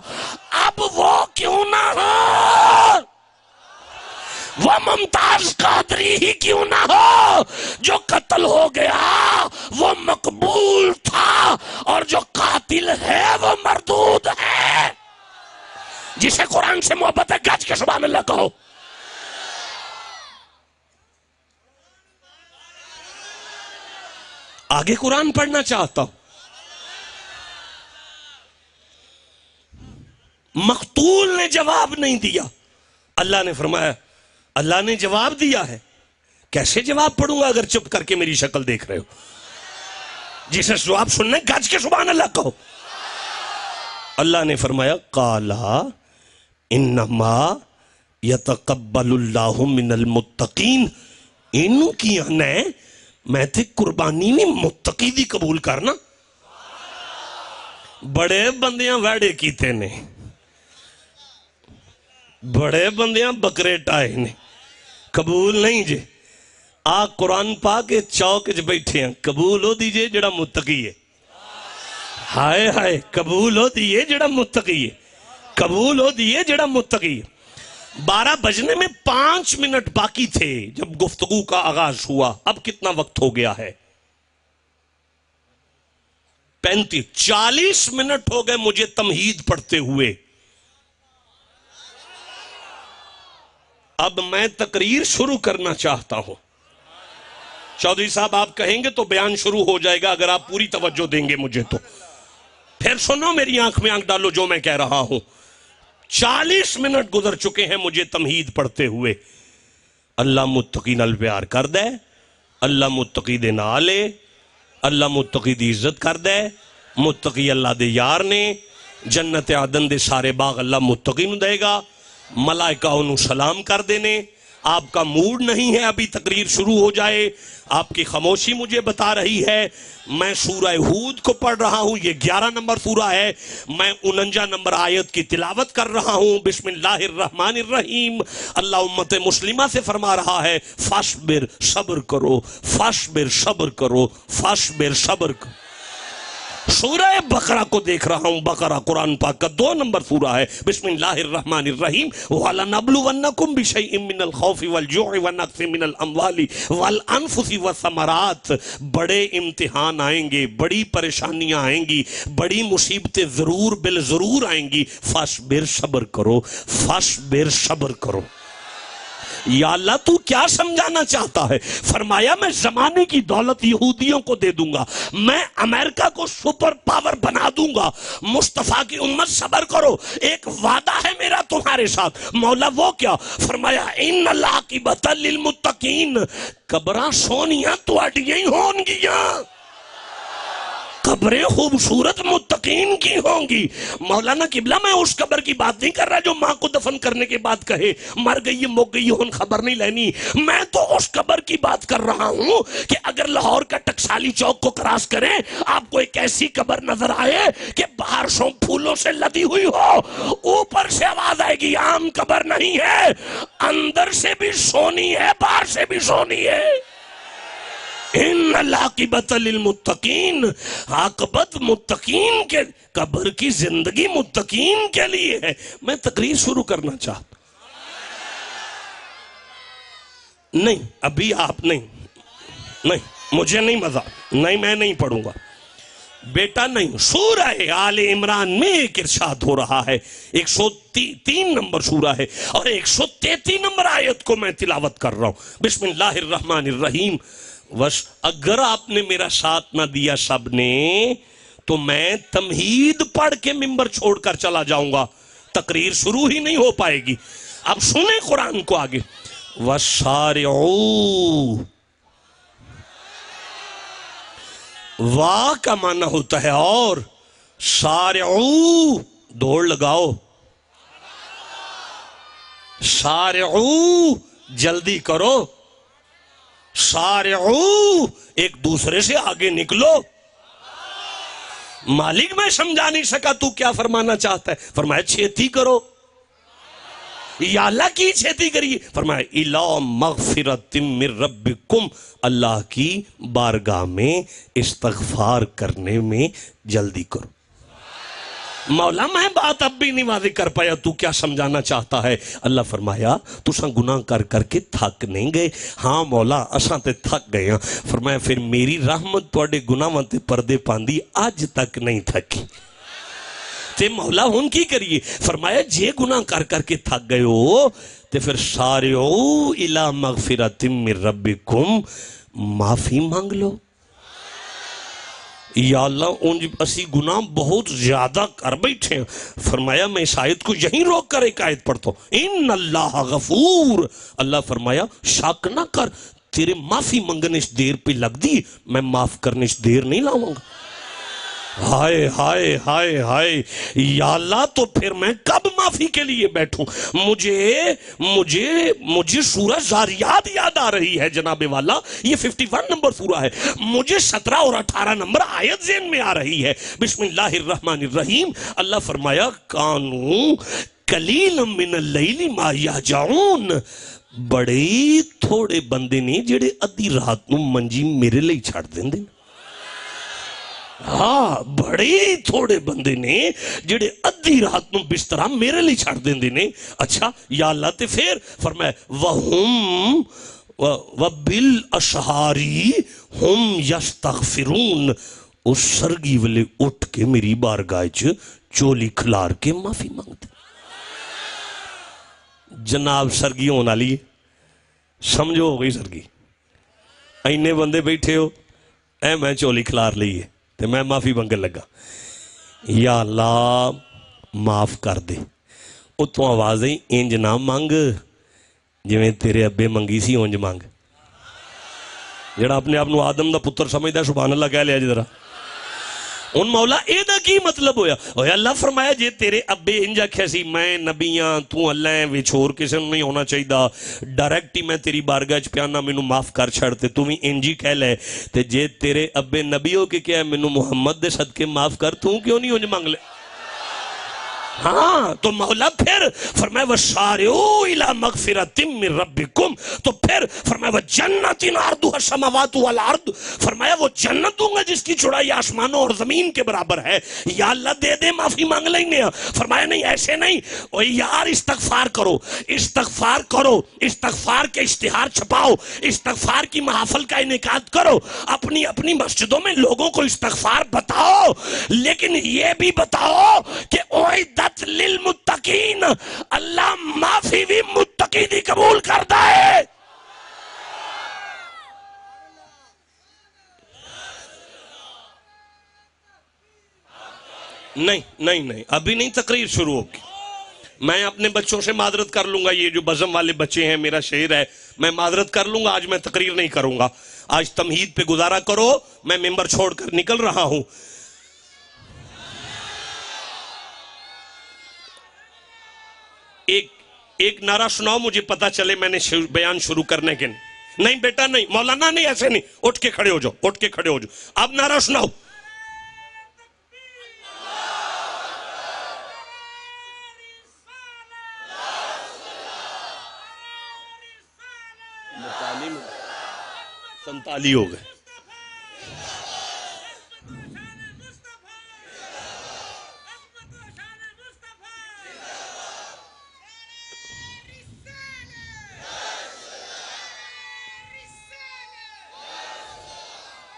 اب وہ کیوں نہ ہو، وہ ممتاز قادری ہی کیوں نہ ہو، جو قتل ہو گیا وہ مقبول تھا، اور جو قاتل ہے وہ مردود ہے۔ جسے قرآن سے محبت ہے گج کے سبحان اللہ کہو۔ آگے قرآن پڑھنا چاہتا ہوں۔ مقتول نے جواب نہیں دیا، اللہ نے فرمایا اللہ نے جواب دیا ہے۔ کیسے جواب پڑھوں گا اگر چپ کر کے میری شکل دیکھ رہے ہو؟ جسے جواب سننا ہے گج کے سبحان اللہ کہو۔ اللہ نے فرمایا قالا انما یتقبل اللہ من المتقین، ان کی نے میں تھے قربانی نہیں متقی دی قبول کرنا۔ بڑے بندیاں ویڑے کیتے نے، بڑے بندیاں بکرے ٹائے نے، قبول نہیں جے۔ آ قرآن پاک کے چوک جو بیٹھے ہیں، قبول ہو دیجئے جڑا متقی ہے۔ ہائے ہائے، قبول ہو دیئے جڑا متقی ہے، قبول ہو دیئے جڑا متقی ہے۔ 12 بجنے میں 5 منٹ باقی تھے جب گفتگو کا آغاز ہوا۔ اب کتنا وقت ہو گیا ہے؟ 35، 40 منٹ ہو گئے مجھے تمہید پڑھتے ہوئے۔ اب میں تقریر شروع کرنا چاہتا ہوں۔ چودھری صاحب آپ کہیں گے تو بیان شروع ہو جائے گا، اگر آپ پوری توجہ دیں گے مجھے تو۔ پھر سنو، میری آنکھ میں آنکھ ڈالو جو میں کہہ رہا ہوں۔ 40 منٹ گزر چکے ہیں مجھے تمہید پڑھتے ہوئے۔ اللہ متقی نال پیار کر دے، اللہ متقی دے نالے، اللہ متقی دی عزت کر دے، متقی اللہ دے یار نے، جنت عدن دے سارے باغ اللہ متقی نو دے گا، ملائکہ انہوں سلام کر دینے۔ آپ کا موڈ نہیں ہے ابھی تقریر شروع ہو جائے، آپ کی خاموشی مجھے بتا رہی ہے۔ میں سورہ ہود کو پڑھ رہا ہوں، یہ 11 نمبر سورہ ہے، میں 49 نمبر آیت کی تلاوت کر رہا ہوں۔ بسم اللہ الرحمن الرحیم۔ اللہ امت مسلمہ سے فرما رہا ہے فاصبر، صبر کرو، فاصبر، صبر کرو، فاصبر، صبر کرو۔ سورہ بقرہ کو دیکھ رہا ہوں، بقرہ قرآن پاک کا 2 نمبر سورہ ہے۔ بسم اللہ الرحمن الرحیم۔ وَلَنَبْلُوَنَّكُمْ بِشَيْءٍ مِّنَ الْخَوْفِ وَالْجُوعِ وَنَقْصٍ مِّنَ الْأَمْوَالِ وَالْأَنفُسِ وَالثَّمَرَاتِ۔ بڑے امتحان آئیں گے، بڑی پریشانیاں آئیں گی، بڑی مصیبتیں ضرور بالضرور آئیں گی۔ فاصبر، صبر کرو، فاصبر، صبر کرو۔ یا اللہ تو کیا سمجھانا چاہتا ہے؟ فرمایا میں زمانے کی دولت یہودیوں کو دے دوں گا، میں امریکہ کو سپر پاور بنا دوں گا، مصطفیٰ کی امت صبر کرو، ایک وعدہ ہے میرا تمہارے ساتھ۔ مولا وہ کیا؟ فرمایا ان العاقبۃ للمتقین، قبراں سونیاں تواڈیاں ہی ہون گیاں، قبریں خوبصورت متقین کی ہوں گی۔ مولانا قبلہ میں اس قبر کی بات نہیں کر رہا جو ماں کو دفن کرنے کے بعد کہے مر گئی مک گئی ہون خبر نہیں لینی، میں تو اس قبر کی بات کر رہا ہوں کہ اگر لاہور کا ٹکسالی چوک کو کراس کریں آپ کو ایک ایسی قبر نظر آئے کہ باہر سو پھولوں سے لدی ہوئی ہو، اوپر سے آواز آئے گی عام قبر نہیں ہے، اندر سے بھی سونی ہے باہر سے بھی سونی ہے۔ ان العاقبۃ للمتقین، عاقبت متقین کے، قبر کی زندگی متقین کے لیے ہے۔ میں تقریر شروع کرنا چاہتا نہیں، ابھی آپ نہیں، مجھے نہیں مزہ، نہیں میں نہیں پڑھوں گا بیٹا، نہیں۔ سورہ آل عمران میں ایک ارشاد ہو رہا ہے، 103 نمبر سورہ ہے اور 133 نمبر آیت کو میں تلاوت کر رہا ہوں۔ بسم اللہ الرحمن الرحیم۔ اگر آپ نے میرا ساتھ نہ دیا سب نے تو میں تمہید پڑھ کے ممبر چھوڑ کر چلا جاؤں گا، تقریر شروع ہی نہیں ہو پائے گی۔ اب سنیں قرآن کو آگے۔ وَسَارِعُوا، وا کا معنی ہوتا ہے اور، سارعوا دوڑ لگاؤ، سارعوا جلدی کرو، سارعوا ایک دوسرے سے آگے نکلو۔ مالک میں سمجھا نہیں سکا تو کیا فرمانا چاہتا ہے؟ فرمایا چھیتی کرو۔ یا اللہ کی چھیتی کریے؟ فرمایا اِلَىٰ مَغْفِرَةٍ مِّن رَبِّكُمْ، اللہ کی بارگاہ میں استغفار کرنے میں جلدی کرو۔ مولا میں بات اب بھی نہیں واضح کر پایا تو کیا سمجھانا چاہتا ہے؟ اللہ فرمایا تساں گناہ کر کر کے تھک نہیں گئے؟ ہاں مولا اساں تے تھک گئے ہیں۔ فرمایا پھر میری رحمت تواڈے گناہاں تے پردے پاندی اج تک نہیں تھکی تے مولا ہن کی کریے؟ فرمایا جے گناہ کر کر کے تھک گئے ہو تے پھر سارعوا الی مغفرۃ من ربکم، معافی مانگ لو۔ یا اللہ اسی گناہ بہت زیادہ کر بیٹھے ہیں۔ فرمایا میں اس آیت کو یہیں روک کر ایک آیت پڑھتا ہوں، ان اللہ غفور، اللہ فرمایا شک نہ کر، تیرے معافی منگنے اس دیر پہ لگ دی، میں معاف کرنے اس دیر نہیں لاؤں گا۔ ہائے ہائے ہائے ہائے، یا اللہ تو پھر میں کب معافی کے لیے بیٹھوں؟ مجھے سورہ زاریات یاد آ رہی ہے جناب والا، یہ 51 نمبر سورہ ہے، مجھے 17 اور 18 نمبر آیت ذہن میں آ رہی ہے۔ بسم اللہ الرحمن الرحیم۔ اللہ فرمایا کانو قلیلا من اللیل ما یہجعون، بڑے تھوڑے بندے نے جڑے ادھی رات نو منجی میرے لئی چھڑ دیں دیں۔ ہاں بڑے تھوڑے بندے نے جڑے ادھی رات نو بسترہ میرے لئے چھڑ دیں دینے۔ اچھا یا اللہ تے پھر فرمائے وَهُمْ وَبِالْأَشْحَارِ هُمْ يَسْتَغْفِرُونَ، اس سرگی والے اٹھ کے میری بارگاہ چولی کھلار کے معافی مانگتے۔ جناب سرگی ہونا لیے سمجھو ہو گئی سرگی، اینے بندے بیٹھے ہو، اے میں چولی کھلار لئیے تے میں معافی منگن لگا، یا اللہ معاف کر دے۔ اتوں آوازیں انج نہ مانگ جویں تیرے ابے منگی سی اونج مانگ۔ جڑا اپنے آپ نو آدم دا پتر سمجھدا سبحان اللہ کہہ لیا جی ذرا ان مولا اے دا کی مطلب ہویا اوے اللہ فرمایا جے تیرے ابے انج آکھیا سی میں نبیاں تو اللہ ہیں وچ ہور کسے نوں نہیں ہونا چاہیدا ڈائریکٹ ہی میں تیری بارگاہ وچ پیانا مینوں معاف کر چھڑ تے تو وی انج ہی کہہ لے تے جے تیرے ابے نبی ہو کے کہیا مینوں محمد دے صدقے معاف کر تو کیوں نہیں انج مانگ لے ہاں تو مولا پھر فرمایا وَسَارِعُوا إِلَىٰ مَغْفِرَةٍ مِّن رَبِّكُمْ تو پھر فرمایا وَجَنَّةٍ عَرْضُهَا السَّمَاوَاتُ وَالْأَرْضُ فرمایا وہ جنت دوں گا جس کی چوڑائی آسمانوں اور زمین کے برابر ہے یا اللہ دے دے معافی مانگ لیں گے فرمایا نہیں ایسے نہیں اوہ یار استغفار کرو استغفار کے اشتہار چھپاؤ استغفار کی محافل کا انعقاد کرو اپنی مسجدوں میں لوگوں کو استغفار بتاؤ لیکن یہ بھی بتاؤ کہ للمتقین اللہ معافی بھی متقی دی قبول کرتا ہے نہیں ابھی نہیں تقریر شروع ہوگی میں اپنے بچوں سے معذرت کر لوں گا یہ جو بزم والے بچے ہیں میرا شعر ہے میں معذرت کر لوں گا آج میں تقریر نہیں کروں گا آج تمہید پہ گزارا کرو میں ممبر چھوڑ کر نکل رہا ہوں ایک نعرہ سناؤ مجھے پتا چلے میں نے بیان شروع کرنے کے نہیں بیٹا نہیں مولانا نہیں ایسے نہیں اٹھ کے کھڑے ہو جاؤ اب نعرہ سناؤ سنتالی ہو گئے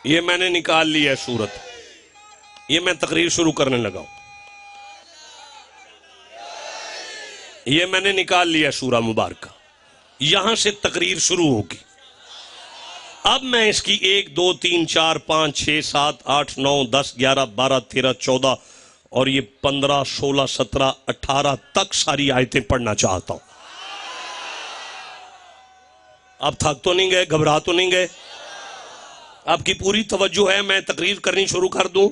یہ میں نے نکال لی ہے سورت یہ میں تقریر شروع کرنے لگا ہوں یہ میں نے نکال لیا سورہ مبارکہ یہاں سے تقریر شروع ہوگی اب میں اس کی 1 2 3 4 5 6 7 8 9 10 11 12 13 14 اور یہ 15 16 17 18 تک ساری آیتیں پڑھنا چاہتا ہوں اب تھک تو نہیں گئے گھبرا تو نہیں گئے آپ کی پوری توجہ ہے میں تقریر کرنی شروع کر دوں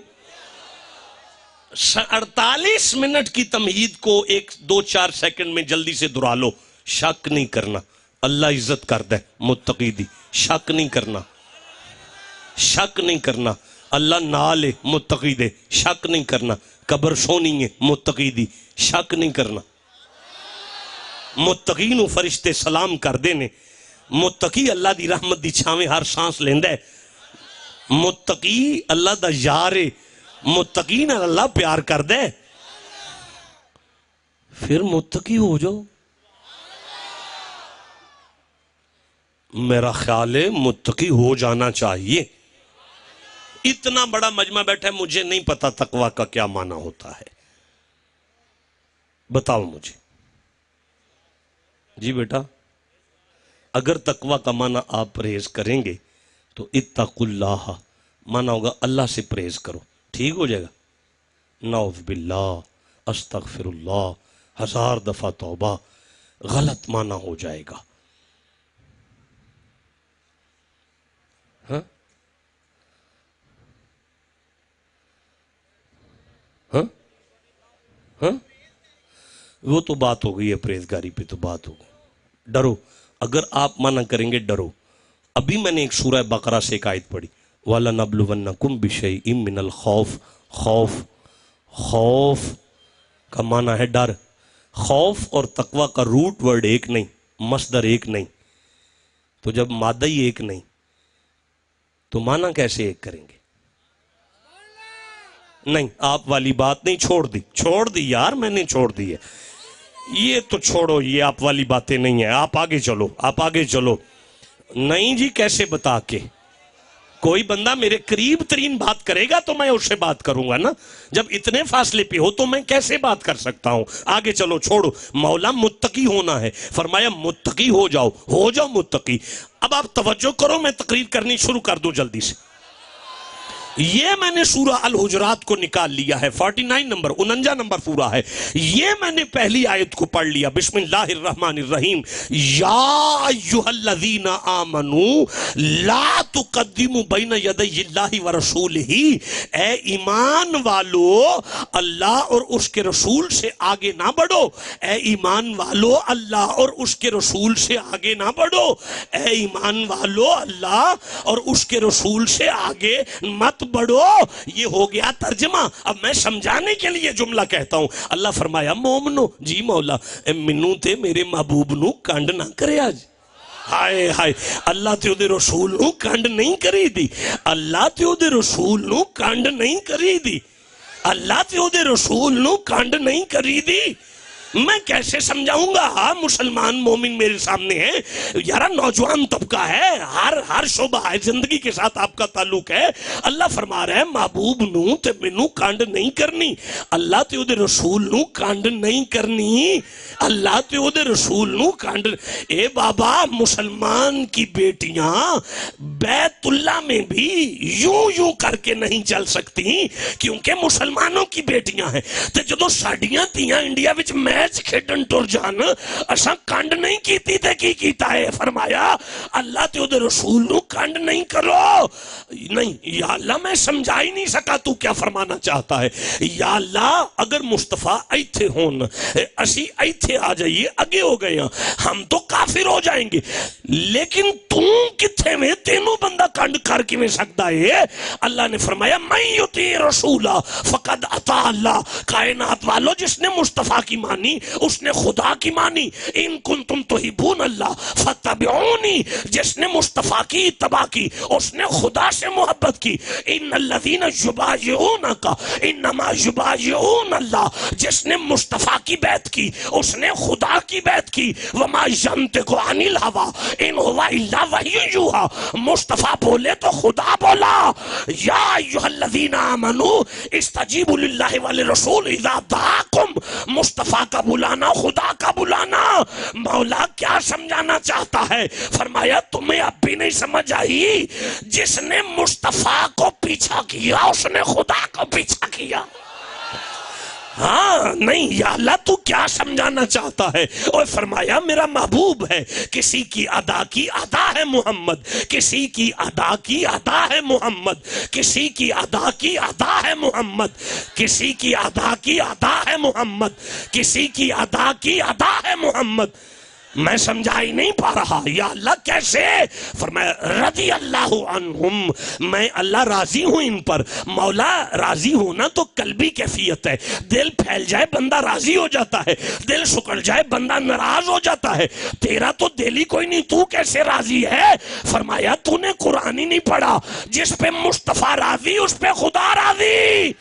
48 منٹ کی تمہید کو 1 2 4 سیکنڈ میں جلدی سے دہرا لو شک نہیں کرنا اللہ عزت کر دے متقی دی شک نہیں کرنا اللہ نالے متقی دے شک نہیں کرنا قبر سونی ہے متقی دی شک نہیں کرنا متقی نو فرشتے سلام کر دینے متقی اللہ دی رحمت دی چھاویں ہر سانس لیندہ ہے متقی اللہ دا یارے متقی نہ اللہ پیار کر دے پھر متقی ہو جاؤ میرا خیال ہے متقی ہو جانا چاہیے اتنا بڑا مجمع بیٹھا ہے مجھے نہیں پتا تقوی کا کیا معنی ہوتا ہے بتاؤ مجھے جی بیٹا اگر تقوی کا معنی آپ پرہیز کریں گے تو اتقوا اللہ معنی ہوگا اللہ سے پرہیز کرو ٹھیک ہو جائے گا نعوذ باللہ استغفر اللہ 1000 دفعہ توبہ غلط معنی ہو جائے گا وہ تو بات ہو گئی ہے پرہیزگاری پہ تو بات ہو گئی ڈرو اگر آپ منع کریں گے ڈرو ابھی میں نے ایک سورہ بقرہ سے ایک آیت پڑھی وَلَنَبْلُوَنَّكُمْ بِشَيْءٍ مِّنَ الْخَوْفِ خوف کا معنی ہے ڈر خوف اور تقوی کا روٹ ورڈ ایک نہیں مصدر ایک نہیں تو جب مادہ ہی ایک نہیں تو معنی کیسے ایک کریں گے نہیں آپ والی بات نہیں چھوڑ دی یار میں نے چھوڑ دی ہے یہ تو چھوڑو یہ آپ والی باتیں نہیں ہیں آپ آگے چلو نہیں جی کیسے بتا کے کوئی بندہ میرے قریب ترین بات کرے گا تو میں اس سے بات کروں گا نا جب اتنے فاصلے پہ ہو تو میں کیسے بات کر سکتا ہوں آگے چلو چھوڑو مولا متقی ہونا ہے فرمایا متقی ہو جاؤ متقی اب آپ توجہ کرو میں تقریر کرنی شروع کر دوں جلدی سے یہ میں نے سورہ الحجرات کو نکال لیا ہے، 49 نمبر 49 نمبر سورہ ہے، یہ میں نے پہلی آیت کو پڑھ لیا، بسم اللہ الرحمن الرحیم، یا ایھا الذین آمنوا لا تقدموا بین یدی اللہ ورسولہ، اے ایمان والو اللہ اور اس کے رسول سے آگے نہ بڑھو، اے ایمان والو اللہ اور اس کے رسول سے آگے نہ بڑھو، اے ایمان والو اللہ اور اس کے رسول سے آگے مت بڑھو۔ یہ ہو گیا ترجمہ۔ اب میں سمجھانے کے لیے جملہ کہتا ہوں۔ اللہ فرمایا مومنو، جی مولا اے منو تے میرے محبوب نو کانڈ نہ کرے آج۔ ہائے ہائے، اللہ تے دے رسول نو کانڈ نہیں کری دی، اللہ تے دے رسول نو کانڈ نہیں کری دی، اللہ تے دے رسول نو کانڈ نہیں کری دی۔ میں کیسے سمجھاؤں گا؟ ہاں مسلمان مومن میرے سامنے ہے یارا، نوجوان طبقہ ہے، ہر شعبہ ہے زندگی کے ساتھ آپ کا تعلق ہے۔ اللہ فرما رہا ہے محبوب نو تے مینوں کانڈ نہیں کرنی، اللہ تے دے رسول نو کانڈ نہیں کرنی، اللہ تے دے رسول نو کانڈ۔ اے بابا، مسلمان کی بیٹیاں بیت اللہ میں بھی یوں کر کے نہیں چل سکتی، کیونکہ مسلمانوں کی بیٹیاں ہیں۔ تے جدو ساڈیاں تیاں انڈیا وچ میچ کھیڈن ٹر جان، اساں کانڈ نہیں کیتی تے کی کیتا ہے؟ فرمایا اللہ تے دے رسول نو کانڈ نہیں کرو۔ نہیں یا اللہ، میں سمجھا ہی نہیں سکا تو کیا فرمانا چاہتا ہے۔ یا اللہ، اگر مصطفیٰ ایتھے ہون، اسی ایتھے آ جائیے، اگے ہو گئے ہیں، ہم تو کافر ہو جائیں گے، لیکن تو کتھے میں تینوں بندہ کانڈ کر کی میں سکتا ہے؟ اللہ نے فرمایا من یطیع رسولہ فقد اطاع اللہ۔ کائنات والو، جس نے مصطفیٰ کی مانی اس نے خدا کی مانی۔ ان کنتم تحبون اللہ فتبعونی، جس نے مصطفیٰ کی اتباع کی اس نے خدا سے محبت کی۔ ان الذین یبایعونک انما یبایعون اللہ، جس نے مصطفیٰ کی بیعت کی اس نے خدا کی بیعت کی۔ وما ینطق عن الہوی ان هو الا وحی یوحی، مصطفیٰ بولے تو خدا بولا۔ یا ایھا الذین آمنوا استجیبوا للہ وللرسول اذا دعاکم، مصطفیٰ کا بلانا خدا کا بلانا۔ مولا کیا سمجھانا چاہتا ہے؟ فرمایا تمہیں اب بھی نہیں سمجھ آئی؟ جس نے مصطفیٰ کو پیچھا کیا اس نے خدا کو پیچھا کیا۔ ہاں نہیں یا اللہ، تو کیا سمجھانا چاہتا ہے؟ اور فرمایا میرا محبوب ہے، کسی کی ادا کی ادا ہے محمد، کسی کی ادا کی ادا ہے محمد، کسی کی ادا کی ادا ہے محمد، کسی کی ادا کی ادا ہے محمد، کسی کی ادا کی ادا ہے محمد۔ میں سمجھا ہی نہیں پا رہا۔ یا اللہ کیسے؟ فرمایا رضی اللہ عنہم، میں اللہ راضی ہوں ان پر۔ مولا راضی ہونا تو قلبی کیفیت ہے، دل پھیل جائے بندہ راضی ہو جاتا ہے، دل سکڑ جائے بندہ ناراض ہو جاتا ہے۔ تیرا تو دل ہی کوئی نہیں، تو کیسے راضی ہے؟ فرمایا تو نے قرآن ہی نہیں پڑھا، جس پہ مصطفیٰ راضی اس پہ خدا راضی۔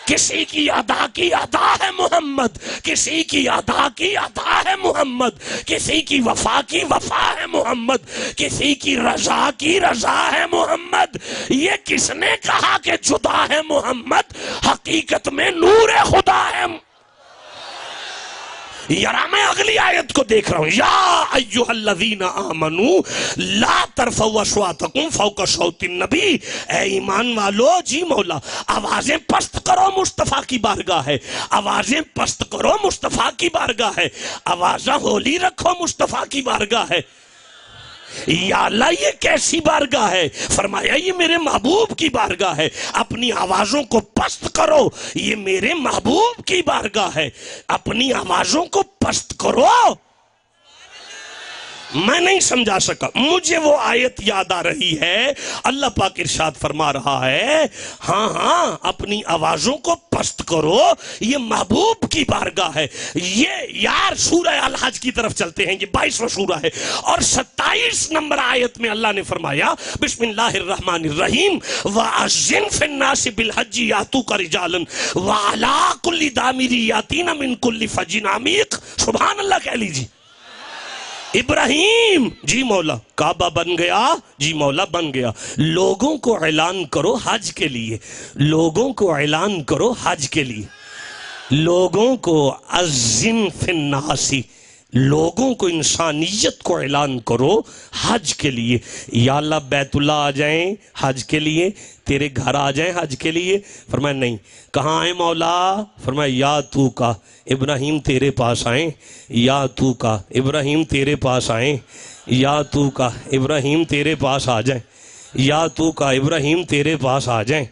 کسی کی ادا کی ادا ہے محمد، کسی کی ادا کی ادا ہے محمد، کسی کی وفا ہے محمد، کسی کی رضا ہے محمد۔ یہ کس نے کہا کہ جدا ہے محمد؟ حقیقت میں نور خدا ہے۔ یارا میں اگلی آیت کو دیکھ رہا ہوں، یا ایھا الذین آمنوا لا ترفعوا اصواتکم فوق صوت النبی، اے ایمان والو، جی مولا آوازیں پست کرو مصطفیٰ کی بارگاہ ہے، آوازیں پست کرو مصطفیٰ کی بارگاہ ہے، آوازیں ہولی رکھو مصطفیٰ کی بارگاہ ہے۔ یا اللہ یہ کیسی بارگاہ ہے؟ فرمایا یہ میرے محبوب کی بارگاہ ہے، اپنی آوازوں کو پست کرو، یہ میرے محبوب کی بارگاہ ہے، اپنی آوازوں کو پست کرو۔ میں نہیں سمجھا سکا، مجھے وہ آیت یاد آ رہی ہے، اللہ پاک ارشاد فرما رہا ہے ہاں اپنی آوازوں کو پست کرو، یہ محبوب کی بارگاہ ہے۔ یہ یار سورہ الحج کی طرف چلتے ہیں، یہ 22واں سورہ ہے، اور 27 نمبر آیت میں اللہ نے فرمایا بسم اللہ الرحمن الرحیم وَأَذِّنْ فِي النَّاسِ بِالْحَجِّ يَأْتُوكَ رِجَالًا وَعَلَىٰ كُلِّ ضَامِرٍ يَأْتِينَ مِنْ كُلِّ فَجٍّ عَمِيقٍ۔ سبحان اللہ کہہ لیجیے۔ ابراہیم، جی مولا کعبہ بن گیا، جی مولا بن گیا، لوگوں کو اعلان کرو حج کے لیے، لوگوں کو اعلان کرو حج کے لیے، لوگوں کو اذن فی الناس، لوگوں کو انسانیت کو اعلان کرو حج کے لیے. یا اللہ بیت اللہ آ جائیں حج کے لیے, تیرے گھر آ جائیں حج کے لیے. فرمایا نہیں. کہاں آئیں مولا؟ فرمایا یا تو کا ابراہیم تیرے پاس آئیں, یا تو کا ابراہیم تیرے پاس آئیں, یا تو کا ابراہیم تیرے پاس آ جائیں, یا تو کا ابراہیم تیرے پاس آ جائیں,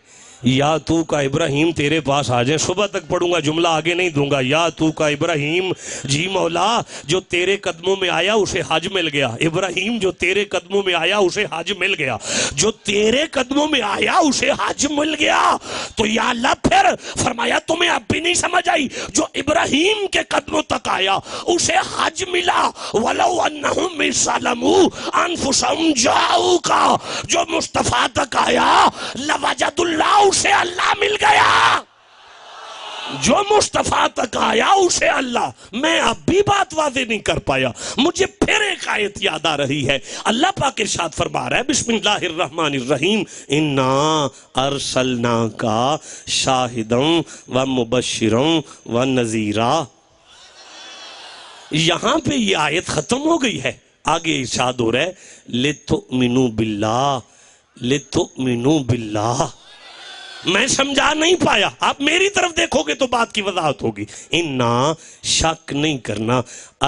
یا تو کا ابراہیم تیرے پاس آ جائیں. صبح تک پڑھوں گا, جملہ آگے نہیں دوں گا. یا تو کا ابراہیم, جی مولا جو تیرے قدموں میں آیا اسے حج مل گیا. ابراہیم جو تیرے قدموں میں آیا اسے حج مل گیا, جو تیرے قدموں میں آیا اسے حج مل گیا. تو یا اللہ پھر فرمایا تمہیں اب بھی نہیں سمجھ آئی, جو ابراہیم کے قدموں تک آیا اسے حج ملا. وَلَوْ أَنَّهُمْ ظَلَمُوا أَنفُسَهُمْ جَاءُوكَ, جو مصطفیٰ تک آیا لَوَجَدُ اللَّهُ اسے اللہ مل گیا. جو مصطفیٰ تک آیا اسے اللہ. میں اب بھی بات واضح نہیں کر پایا, مجھے پھر ایک آیت یاد آ رہی ہے. اللہ پاک ارشاد فرما رہا ہے بسم اللہ الرحمن الرحیم, اِنَّا أَرْسَلْنَاكَ شَاهِدًا وَمُبَشِّرًا وَنَذِيرًا. یہاں پہ یہ آیت ختم ہو گئی ہے, آگے ارشاد ہو رہا ہے لِتُؤْمِنُوا بِاللَّهِ لِتُؤْمِنُوا بِاللَّهِ. میں سمجھا نہیں پایا, آپ میری طرف دیکھو گے تو بات کی وضاحت ہوگی. اِنَّا شک نہیں کرنا,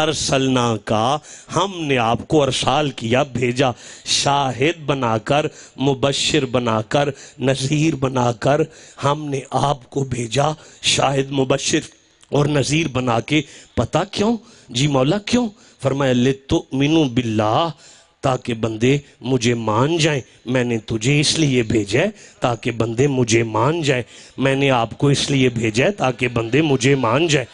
ارسلنا کا ہم نے آپ کو ارسال کیا, بھیجا, شاہد بنا کر, مبشر بنا کر, نذیر بنا کر ہم نے آپ کو بھیجا, شاہد مبشر اور نذیر بنا کے. پتہ کیوں؟ جی مولا کیوں؟ فرمایا لِتُؤْمِنُوا بِاللَّهِ, تاکہ بندے مجھے مان جائیں. میں نے تجھے اس لیے بھیجا ہے تاکہ بندے مجھے مان جائیں. میں نے آپ کو اس لیے بھیجا ہے تاکہ بندے مجھے مان جائیں.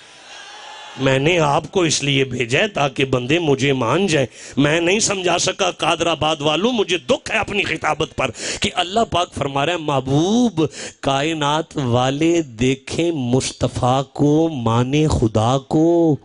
میں نے آپ کو اس لیے بھیجا ہے تاکہ بندے مجھے مان جائیں. میں نہیں سمجھا سکا قادر آباد والوں, مجھے دکھ ہے اپنی خطابت پر کہ اللہ پاک فرما رہا ہے محبوب کائنات والے دیکھیں مصطفیٰ کو, مانے خدا کو.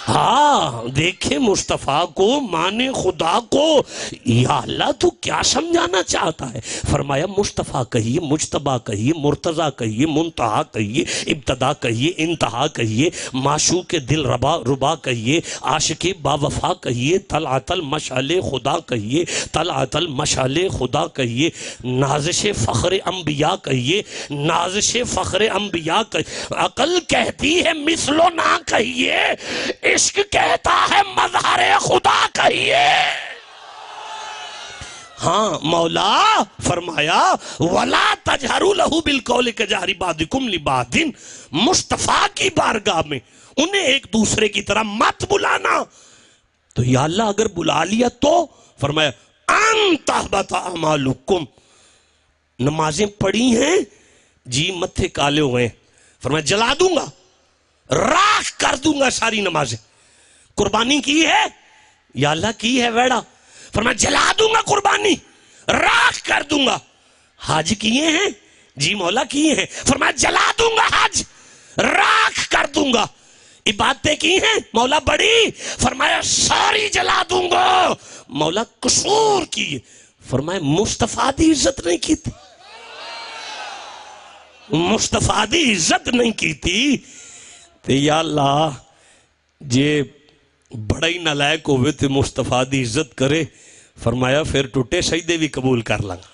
ہاں دیکھیں مصطفیٰ کو, مانے خدا کو. یا اللہ تو کیا سمجھانا چاہتا ہے؟ فرمایا مصطفیٰ کہیے, مجتبیٰ کہیے, مرتضیٰ کہیے, منتہا کہیے, ابتدا کہیے, انتہا کہیے, معشوق دل ربا کہیے, عاشق با وفا کہیے, طلعت المشعل خدا کہیے, طلعت المشعل خدا کہیے, نازش فخر انبیاء کہیے, نازش فخر انبیاء کہیے. عقل کہتی ہے مثل و نہ کہیے, عشق کہتا ہے مظہر خدا کہیے. ہاں مولا فرمایا وَلَا تَجْهَرُوا لَهُ بِالْقَوْلِ كَجَهْرِ بَعْضِكُمْ لِبَعْضٍ, مصطفیٰ کی بارگاہ میں انہیں ایک دوسرے کی طرح مت بلانا. تو یا اللہ اگر بلا لیا تو فرمایا أَن تَحْبَطَ أَعْمَالُكُمْ. نمازیں پڑھی ہیں جی, متھے کالے ہوئے ہیں, فرمایا جلا دوں گا, راکھ کر دوں گا ساری نمازیں. قربانی کی ہے یا اللہ کی ہے ویڑا, فرمایا جلا دوں گا قربانی, راکھ کر دوں گا. حج کیے ہیں جی مولا کیے ہیں, فرمایا جلا دوں گا حج, راکھ کر دوں گا. عبادتیں کی ہیں مولا بڑی, فرمایا ساری جلا دوں گا. مولا قصور کی, فرمایا مصطفیٰ دی عزت نہیں کی تھی, مصطفیٰ دی عزت نہیں کی تھی. یا اللہ جے بڑا ہی نالائق ہوئے تھے مصطفیٰ دی عزت کرے, فرمایا پھر ٹوٹے سجدے بھی قبول کر لیں گا,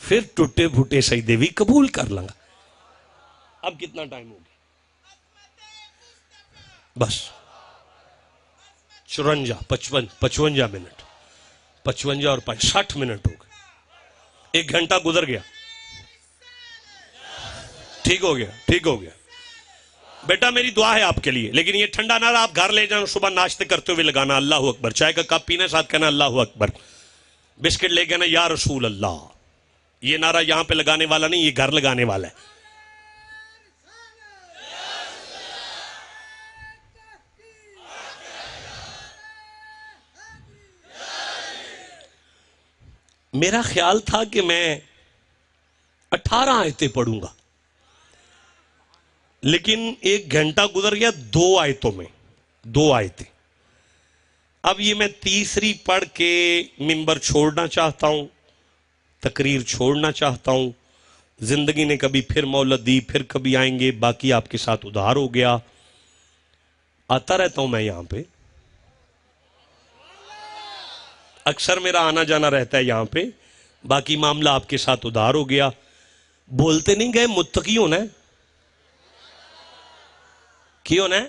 پھر ٹوٹے پھوٹے سجدے بھی قبول کر لیں گا. اب کتنا ٹائم ہو گیا؟ بس 55 منٹ, 55 اور 60 منٹ ہو گئے, 1 گھنٹہ گزر گیا. ٹھیک ہو گیا, ٹھیک ہو گیا. بیٹا میری دعا ہے آپ کے لیے, لیکن یہ ٹھنڈا نہ رہا, آپ گھر لے جانا, صبح ناشتے کرتے ہوئے لگانا اللہ اکبر, چائے کا کپ پینا ساتھ کہنا اللہ اکبر, بسکٹ لے کہنا یا رسول اللہ. یہ نعرہ یہاں پہ لگانے والا نہیں, یہ گھر لگانے والا ہے. میرا خیال تھا کہ میں 18 آیتیں پڑھوں گا, لیکن 1 گھنٹہ گزر گیا 2 آیتوں میں, 2 آیتیں. اب یہ میں تیسری پڑھ کے منبر چھوڑنا چاہتا ہوں, تقریر چھوڑنا چاہتا ہوں. زندگی نے کبھی پھر مہلت دی, پھر کبھی آئیں گے, باقی آپ کے ساتھ ادھار ہو گیا. آتا رہتا ہوں میں یہاں پہ، اکثر میرا آنا جانا رہتا ہے یہاں پہ، باقی معاملہ آپ کے ساتھ ادھار ہو گیا. بولتے نہیں گئے متقی ہونا ہے. کی ہونا ہے؟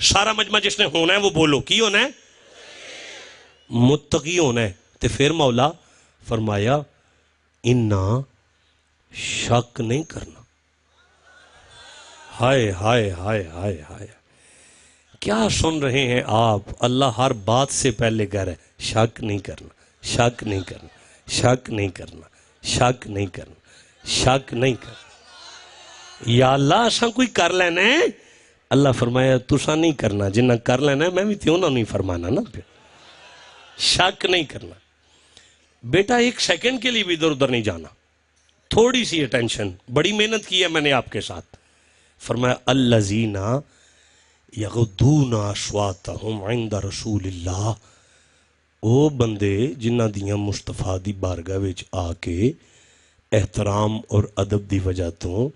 سارا مجمع جس نے ہونا ہے وہ بولو کی ہونا ہے؟ متقی ہونا ہے. تو پھر مولا فرمایا انا شک نہیں کرنا. ہائے ہائے ہائے ہائے ہائے، کیا سن رہے ہیں آپ؟ اللہ ہر بات سے پہلے کہہ رہے شک نہیں کرنا، شک نہیں کرنا، شک نہیں کرنا، شک نہیں کرنا، شک نہیں کرنا. یا اللہ اساں کوئی کر لینا ہے؟ اللہ فرمایا تساں نہیں کرنا، جنہ کر لینا ہے میں بھی تھی انہوں نہیں فرمانا نا. پھر شک نہیں کرنا. بیٹا ایک سیکنڈ کے لیے بھی ادھر ادھر نہیں جانا، تھوڑی سی اٹینشن. بڑی محنت کی ہے میں نے آپ کے ساتھ. فرمایا الذین یغضون اصواتہم عند رسول اللہ، او بندے جنہ دیاں مصطفیٰ دی بارگاہ وچ آ کے احترام اور ادب دی وجہ تو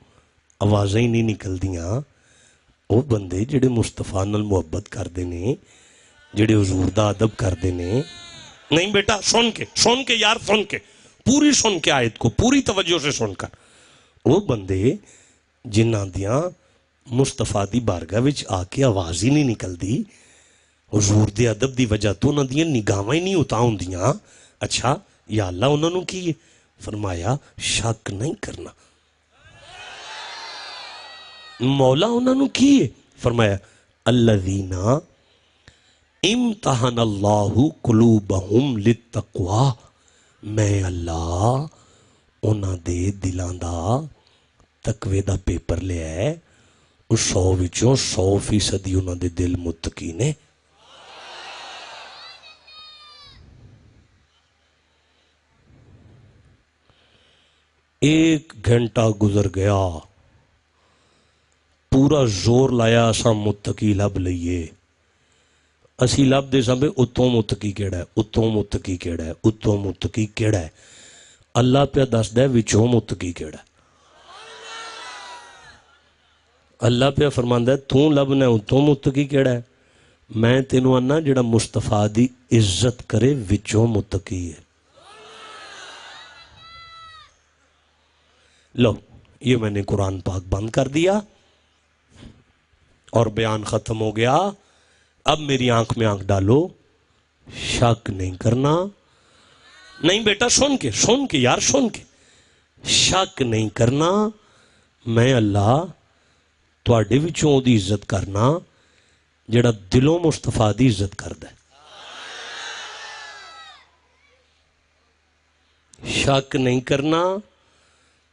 آوازیں ہی نہیں نکل دیاں. او بندے جڑے مصطفیٰ نال محبت کردے نے، جڑے حضور دا ادب کردے نے. نہیں بیٹا سن کے یار، سن کے پوری سن کے آیت کو پوری توجہ سے سن کر. وہ بندے جنہ دیاں مصطفیٰ دی بارگاہ وچ آ کے آواز ہی نہیں نکل دی، حضور دے ادب دی وجہ تو انہاں دیاں نگاہاں ہی نہیں اتا ہوندیاں. اچھا یا اللہ انہاں نوں کی؟ فرمایا شک نہیں کرنا. مولا انہاں نوں کی؟ فرمایا الذین امتحن اللہ قلوبہم للتقوی، میں اللہ انہاں دے دلاں دا تقوی دا پیپر لیا ہے، اس 100 وچوں 100% انہاں دے دل متقی نے. ایک گھنٹہ گزر گیا، پورا زور لایا اساں متقی لب لئیے. اسی لب دے سامنے اتوں متقی کیڑا ہے، اتوں متقی کیڑا ہے، اتوں متقی کیڑا ہے. اللہ پہ دس دے وچوں متقی کیڑا ہے. اللہ پہ فرماندا ہے تو لبنا اتوں متقی کیڑا ہے. میں تینوں آنا جڑا مصطفیٰ دی عزت کرے وچوں متقی ہے. لو یہ میں نے قرآن پاک بند کر دیا اور بیان ختم ہو گیا. اب میری آنکھ میں آنکھ ڈالو، شک نہیں کرنا. نہیں بیٹا سن کے یار سن کے، شک نہیں کرنا. میں اللہ تواڈے وچوں دی عزت کرنا جڑا دلوں مصطفیٰ دی عزت کردا ہے. شک نہیں کرنا.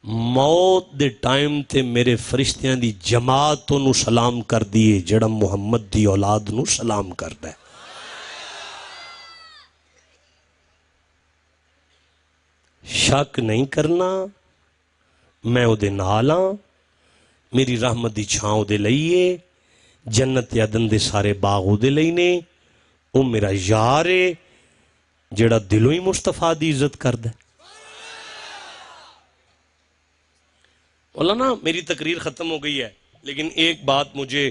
موت دے ٹائم تے میرے فرشتیاں دی جماعت نو سلام کر دیے جڑا محمد دی اولاد نو سلام کردا ہے. شک نہیں کرنا. میں او دے نال ہاں، میری رحمت دی چھاں او دے لئیے، جنت عدن دے سارے باغ او دے لئی نے. او میرا یار ہے جڑا دلوں ہی مصطفیٰ دی عزت کردا ہے. مولانا میری تقریر ختم ہو گئی ہے، لیکن ایک بات مجھے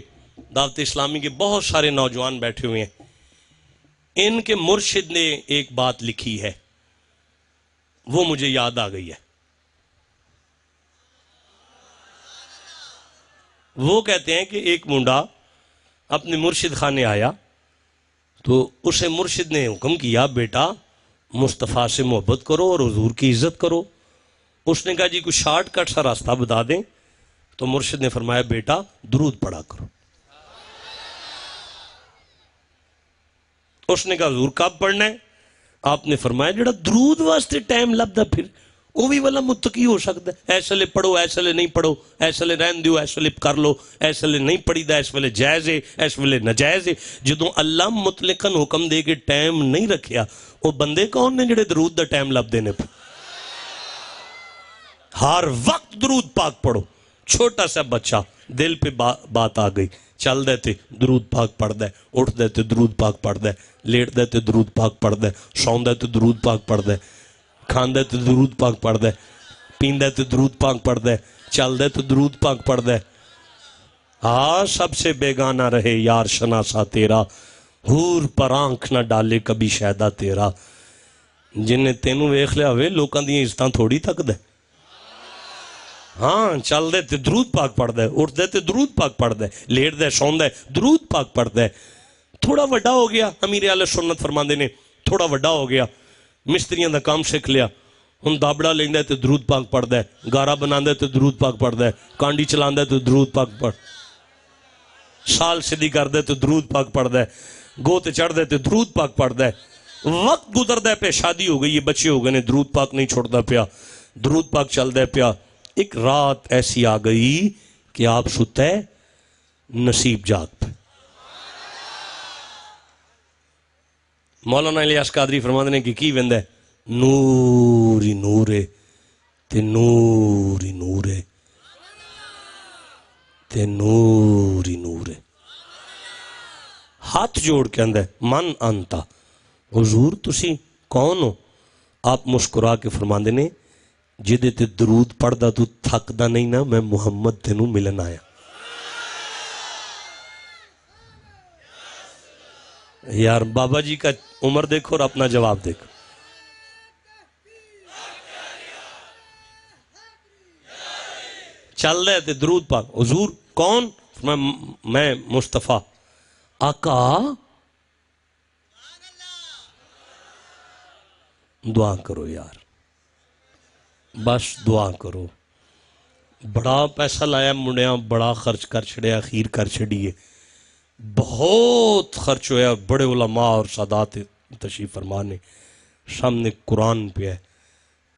دعوت اسلامی کے بہت سارے نوجوان بیٹھے ہوئے ہیں، ان کے مرشد نے ایک بات لکھی ہے، وہ مجھے یاد آ گئی ہے. وہ کہتے ہیں کہ ایک منڈا اپنے مرشد خانے آیا تو اسے مرشد نے حکم کیا بیٹا مصطفیٰ سے محبت کرو اور حضور کی عزت کرو. اس نے کہا جی کوئی شارٹ کٹ سا راستہ بتا دیں. تو مرشد نے فرمایا بیٹا درود پڑھا کرو. اس نے کہا حضور کب پڑھنا ہے؟ آپ نے فرمایا جڑا درود واسطے ٹائم لبدا پھر وہ بھی والا متقی ہو سکتا ہے. ایسے لے پڑھو، ایسے لے نہیں پڑھو، ایسے لے رہن دیو، ایسے لے کر لو، ایسے لے نہیں پڑھی دا، ایسے لے جائز ہے، ایسے لے نجائز ہے. جدوں اللہ مطلقاً حکم دے کے ٹائم نہیں رکھیا، وہ بندے کون نے جڑے درود دا ٹائم لب دینے پہ؟ ہر وقت درود پاک پڑھو. چھوٹا سا بچہ دل پہ بات آ گئی، چل دیتے درود پاک پڑھ دے، اٹھ دیتے درود پاک پڑھ دے، لیٹ دیتے درود پاک پڑھ دے، سون دیتے درود پاک پڑھ دے، کھان دیتے درود پاک پڑھ دے، پین دیتے درود پاک پڑھ دے، چل دیتے درود پاک پڑھ دے. سب سے بیگانہ رہے یار شناسا تیرا، حور پر آنکھ نہ ڈالے کبھی شہدہ تیرا۔ جنہیں تینوں ویکھ لیا ہوئے لوکاں دی عزتاں تھوڑی تک دے، ہاں چل دے تے درود پاک پڑھ دے، اٹھ دے تے درود پاک پڑھ دے، لیٹ دے سون دے درود پاک پڑھ دے۔ تھوڑا وڈا ہو گیا، امیر اہل سنت فرماندے نے تھوڑا وڈا ہو گیا، مستریاں دا کام سکھ لیا، ہن دابڑا لیندے تے درود پاک پڑھ دے، گارا بناندے تے درود پاک پڑھ دے، کانڈی چلاندے تے درود پاک پڑھ، سال سدھی کر دے تے درود پاک پڑھ دے، گو تے چڑھ دے تے درود پاک پڑھ دے۔ وقت گزر دے پہ شادی ہو گئی، یہ بچے ہو گئے نے، درود پاک نہیں چھوڑتا پیا، درود پاک چل دے پیا۔ ایک رات ایسی آ گئی کہ آپ ستے نصیب جاگ پہ۔ مولانا الیاس قادری فرماندے نے کہ کی ویندے نور ہی نور ہے تے نور ہی نور ہے تے نور ہی نور ہے۔ ہاتھ جوڑ کے اندے من انتا، حضور تسی کون ہو؟ آپ مسکرا کے فرماندے نے جدے تے درود پڑھ دا تو تھک دا نہیں نا، میں محمد تینوں ملن آیا۔ یار بابا جی کا عمر دیکھو اور اپنا جواب دیکھو۔ چل رہے تے درود پاک، حضور کون؟ میں مصطفیٰ۔ آقا دعا کرو یار، بس دعا کرو۔ بڑا پیسہ لایا منڈیاں، بڑا خرچ کر چھڑیا، اخیر کر چھڑیے، بہت خرچ ہویا، بڑے علماء اور سادات تشریف فرمانے سامنے قرآن پہ ہے۔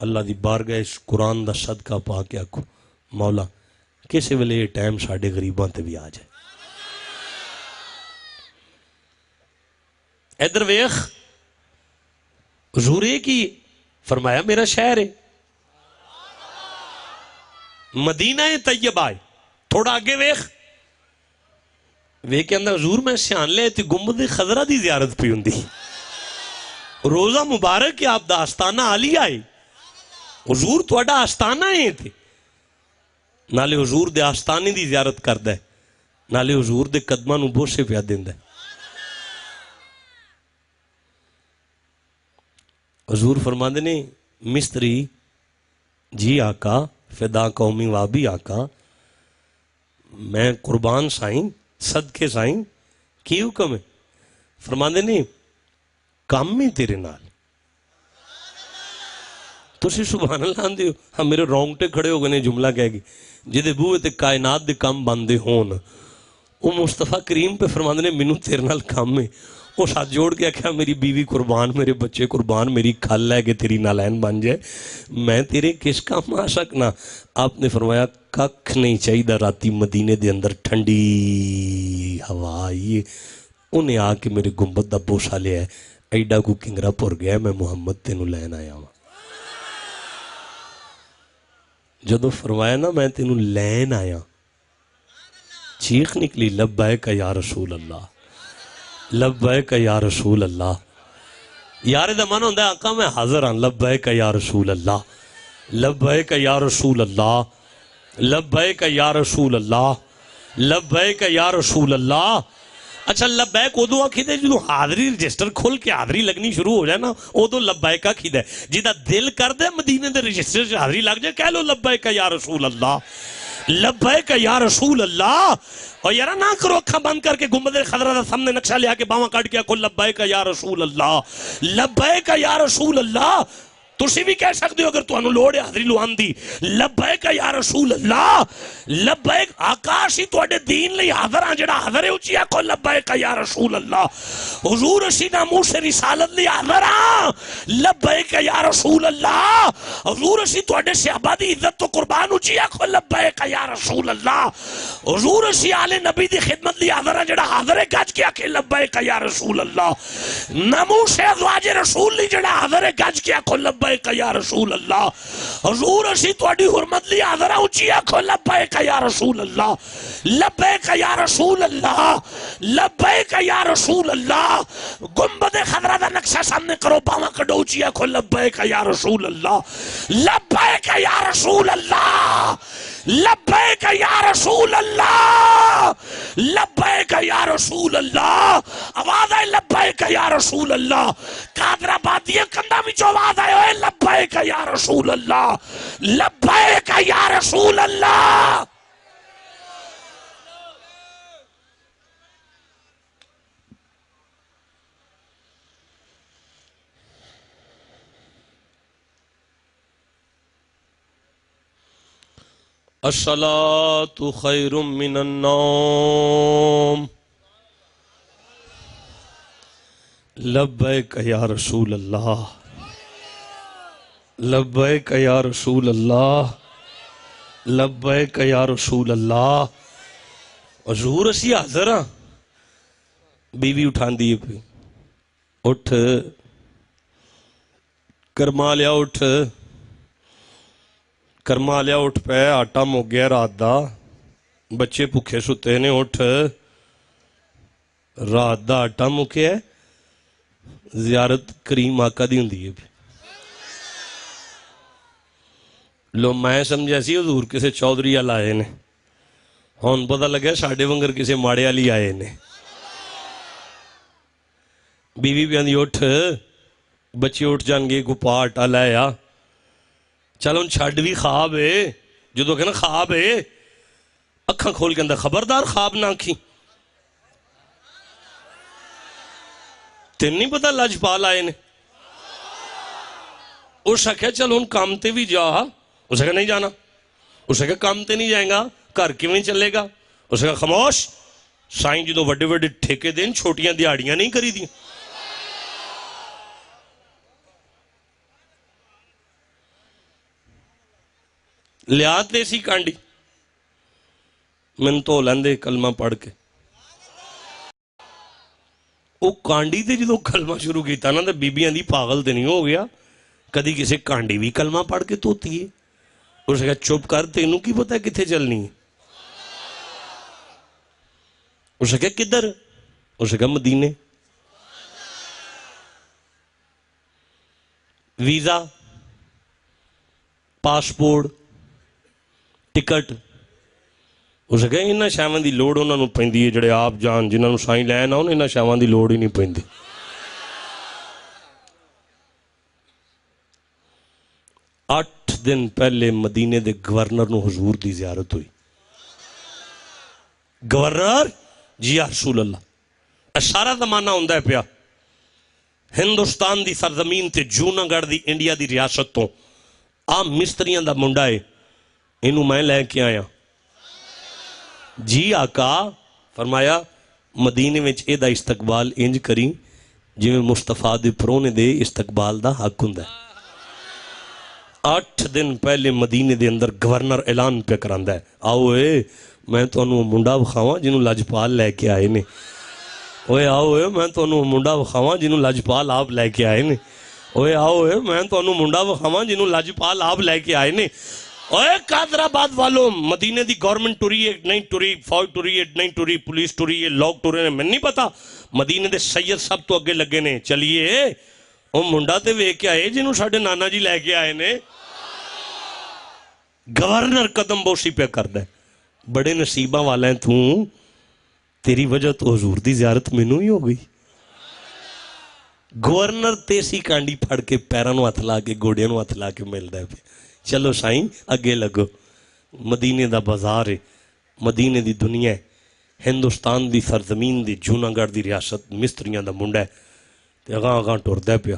اللہ دی بارگاہ اس قرآن دا صدقہ پا کے آکھو مولا کسے ویلے یہ ٹائم ساڑھے غریباں تے بھی آ جائے۔ ادھر ویخ حضور کی فرمایا میرا شہر ہے مدینہ طیبہ ہے، تھوڑا آگے ویخ کے اندر حضور میں سیان لے تے گنبد خضرہ دی زیارت پہ ہوندی، روزہ مبارک ہے آپ دا آستانہ علی آئے، حضور تواڈا آستانہ ہے تھے، نالے حضور دے آستانے دی زیارت کر دے، نالے حضور دے قدمہ نو بوسے پیا دیں دے۔ حضور فرماندے نے مستری جی آقا فدا قومی وابی آقا میں قربان سائیں صدقے سائیں کی حکم ہے؟ فرماندے نے کام میں تیرے نال تسی سبحان اللہ آندے ہو، ہم میرے رونگٹے کھڑے ہو گئے جملہ کہے گی جدے بوئے تے کائنات دے کام باندے ہون، وہ مصطفیٰ کریم پہ فرماندے نے منو تیرے نال کام میں، وہ ساتھ جوڑ کے کہا میری بیوی قربان، میرے بچے قربان، میری کھل ہے کہ تیری نالین بن جائے، میں تیرے کس کام آ سکنا؟ آپ نے فرمایا ککھ نہیں چاہیے دا راتی مدینے دے اندر ٹھنڈی ہوا آئیے، انہیں آ کے میرے گنبد دا بوسا لیا ہے، ایڈا کو کنگرہ پور گیا ہے، میں محمد تینوں لین آیا ہوں۔ جدو فرمایا نا میں تینوں لین آیا، چیخ نکلی لبیک یا رسول اللہ، لبیک یا رسول اللہ۔ یار دا مانا ہوندہ ہے آقا میں حاضر ہاں، لبیک یا رسول اللہ، لبیک یا رسول اللہ، لبیک یا رسول اللہ، لبیک یا رسول اللہ۔ اچھا لبیک ادو آکھی دے جدو حاضری رجسٹر کھل کے حاضری لگنی شروع ہو جائے نا ادو لبیک آکھی دے، جدہ دل کر دے مدینے دے رجسٹر سے حاضری لگ جائے کہہ لو لبیک یا رسول اللہ، لبیک یا رسول اللہ۔ اور یارا نہ کرو اکھا بند کر کے گنبد خضرہ دا سامنے نقشہ لیا کے باواں کاٹ کیا کو لبیک یا رسول اللہ، لبیک یا رسول اللہ۔ تسی بھی کہہ سکتے ہو اگر تو انہوں لوڑے حضری لوان دی، لبیک یا رسول اللہ، لبیک آکاشی تو اڈے دین لئی حضر آن جڑا حضر اچھی آکو لبیک یا رسول اللہ، حضور اسی ناموس رسالت لئی حضر آن لبیک یا رسول اللہ، حضور اسی تو اڈے صحابہ دی عزت تو قربان اچھی آکو لبیک یا رسول اللہ، حضور اسی آل نبی دی خدمت لئی حضر آن جڑا حضر گج کیا کہ لبیک یا رسول اللہ، ناموس ازواج رسول لئی جڑا حضر گج کیا کہ لبیک یا رسول اللہ، حضور اسی توڑی حرمت لی آدھرہ اچھی آکھو لبیک یا رسول اللہ، لبیک یا رسول اللہ، لبیک یا رسول اللہ۔ گنبد خضرہ دا نقشہ سامنے کرو باواں کڈو اچھی آکھو لبیک یا رسول اللہ، لبیک یا رسول اللہ، لبیک یا رسول اللہ۔ لبیک یا رسول اللہ، آواز آئے لبیک یا رسول اللہ، قادر آبادی کندہ وچ آواز آئے ہوئے لبیک یا رسول اللہ، لبیک یا رسول اللہ۔ الصلاۃ خیر من النوم، لبیک یا رسول اللہ، لبیک یا رسول اللہ، لبیک یا رسول اللہ۔ حضور اسی حاضر ہاں، بیوی اٹھان دیئے پہ، اٹھ کرما لیا، اٹھ کرما لیا، اٹھ پہ آٹا مک گیا رات دا، بچے بھوکے ستے نے، اٹھ رات دا آٹا مکیا زیارت کریم آقا دی ہوندی ہے۔ لو میں سمجھا سی حضور کسے چودھری والا آئے نے، ہون پتہ لگا ساڈے ونگر کسے ماڑے والی آئے نے۔ بیوی بھی آندی اٹھ، بچے اٹھ جان گے، کو پا آٹا لایا، چل ان چھڑ بھی خواب ہے، جدو کہنا خواب ہے، اکھاں کھول کے اندر خبردار خواب نہ کھی، تین نہیں پتا لاجپال آئے نے۔ اس نے کہا چل ان کام تے بھی جا، اس نے کہا نہیں جانا، اس نے کہا کام تے نہیں جائیں گا، گھر کیویں چلے گا؟ اس نے کہا خاموش، سائیں جدو وڈے وڈے ٹھیکے دین چھوٹیاں دیہڑیاں نہیں کری دیں۔ لیات دیسی کانڈی من تو لیندے کلمہ پڑھ کے، وہ کانڈی تے جدو کلمہ شروع کیتا نا تے بیبیاں دی پاگل تے نہیں ہو گیا، کدی کسے کانڈی بھی کلمہ پڑھ کے توتی ہے۔ اس نے کہا چپ کر، تینوں کی پتہ ہے کتھے چلنی ہے؟ اس نے کہا کدھر؟ اس نے کہا مدینے۔ ویزا، پاسپورٹ، ٹکٹ، اس نے کہا انہاں شاواں دی لوڑ انہاں نوں پیندی ہے جڑے آپ جان جنہاں نوں سائیں لین آؤ، انہاں شاواں دی لوڑ ہی نہیں پیندی۔ 8 دن پہلے مدینے دے گورنر نو حضور دی زیارت ہوئی۔ گورنر جی یا رسول اللہ، سارا زمانہ ہوندہ ہے پیا ہندوستان دی سرزمین تے جونا گڑھ دی انڈیا دی ریاست تو آم مستریاں دا منڈا ہے، انہوں میں لے کے آیا۔ جی آقا، فرمایا مدینے میں اے دا استقبال انج کری جو میں مصطفیٰ دے پرونے دے استقبال دا حق ہوں دا۔ 8 دن پہلے مدینے دے اندر گورنر اعلان پہ کراندہ ہے، آؤ اے میں تو انہوں منڈا بخواواں جنہوں لاجپال لے کے آئے نے، اوے آؤ اے میں تو انہوں منڈا بخواواں جنہوں لاجپال آپ لے کے آئے نے، اوے آؤ اے میں تو انہوں منڈا بخواواں جنہوں لاجپال آپ لے کے آئے نے۔ اوے قادر آباد والوں، مدینے دی گورنمنٹ ٹوری ہے نہیں ٹوری، فوج ٹوری ہے نہیں ٹوری، پولیس ٹوری ہے، لوگ ٹوری ہے، میں نہیں پتا، مدینے دے سید سب تو اگے لگے نے، چلیے وہ منڈا تے وے کے آئے جنہوں ساڑھے نانا جی لے کے آئے نے۔ گورنر قدم بوسی پہ کر دے، بڑے نصیبہ والا ہیں تو، تیری وجہ تو حضور دی زیارت میں ہی ہو گئی۔ گورنر تیسی کانڈی پھڑ کے پیرانوں اتلا کے گوڑیاں اتلا کے مل دے پہ، چلو سائیں اگے لگو، مدینے دا بازار ہے، مدینے دی دنیا ہے، ہندوستان دی سرزمین دی جونا گڑھ دی ریاست، مستریاں دا منڈا ہے، تے اگاں اگاں ٹور دے پیا،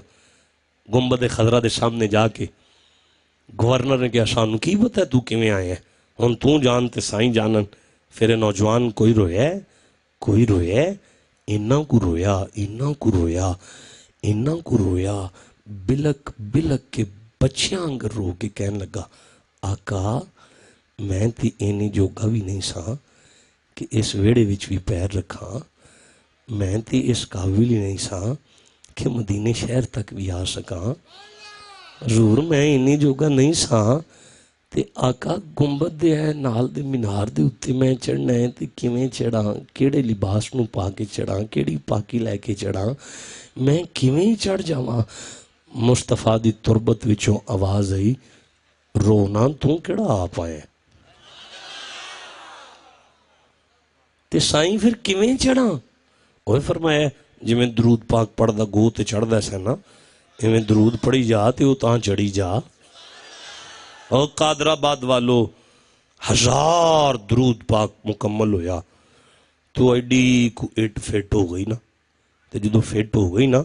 گنبد خضرہ دے سامنے جا کے گورنر نے کہا سانوں کی پتہ ہے تو کیویں آئے ہیں، ہن تو جانتے سائیں جانن۔ پھر نوجوان کوئی رویا ہے، کوئی رویا ہے، انہاں کو رویا، انہاں کو رویا، انہاں کو رویا، بلک بلک کے بچیاں انگر رو کے کہنے لگا آقا میں تی اینی جوگا بھی نہیں سا کہ اس ویڑے وچ بھی پیر رکھا، میں تی اس قابل ہی نہیں سا کہ مدینے شہر تک بھی آ سکا، حضور میں اینی جوگا نہیں سا تے آقا گنبد دے ہے نال دے مینار دے اتے میں چڑھنا ہے تے کیویں چڑھاں، کیڑے لباس نو پا کے چڑھاں، کیڑی پاکی لے کے چڑھاں، میں کیویں چڑھ جاواں۔ مصطفیٰ دی تربت وچوں آواز آئی، رونا تو کیڑا آپ آئے، تے سائیں پھر کیویں چڑھا؟ وہ فرمایا جی میں درود پاک پڑھدا گو تے چڑھدا سا نا ایویں درود پڑھی جا تے وہ تاں چڑھی جا۔ اور قادر آباد والو 1000 درود پاک مکمل ہویا تو ایڈی کو اٹ فٹ ہو گئی نا، تے جدو فٹ ہو گئی نا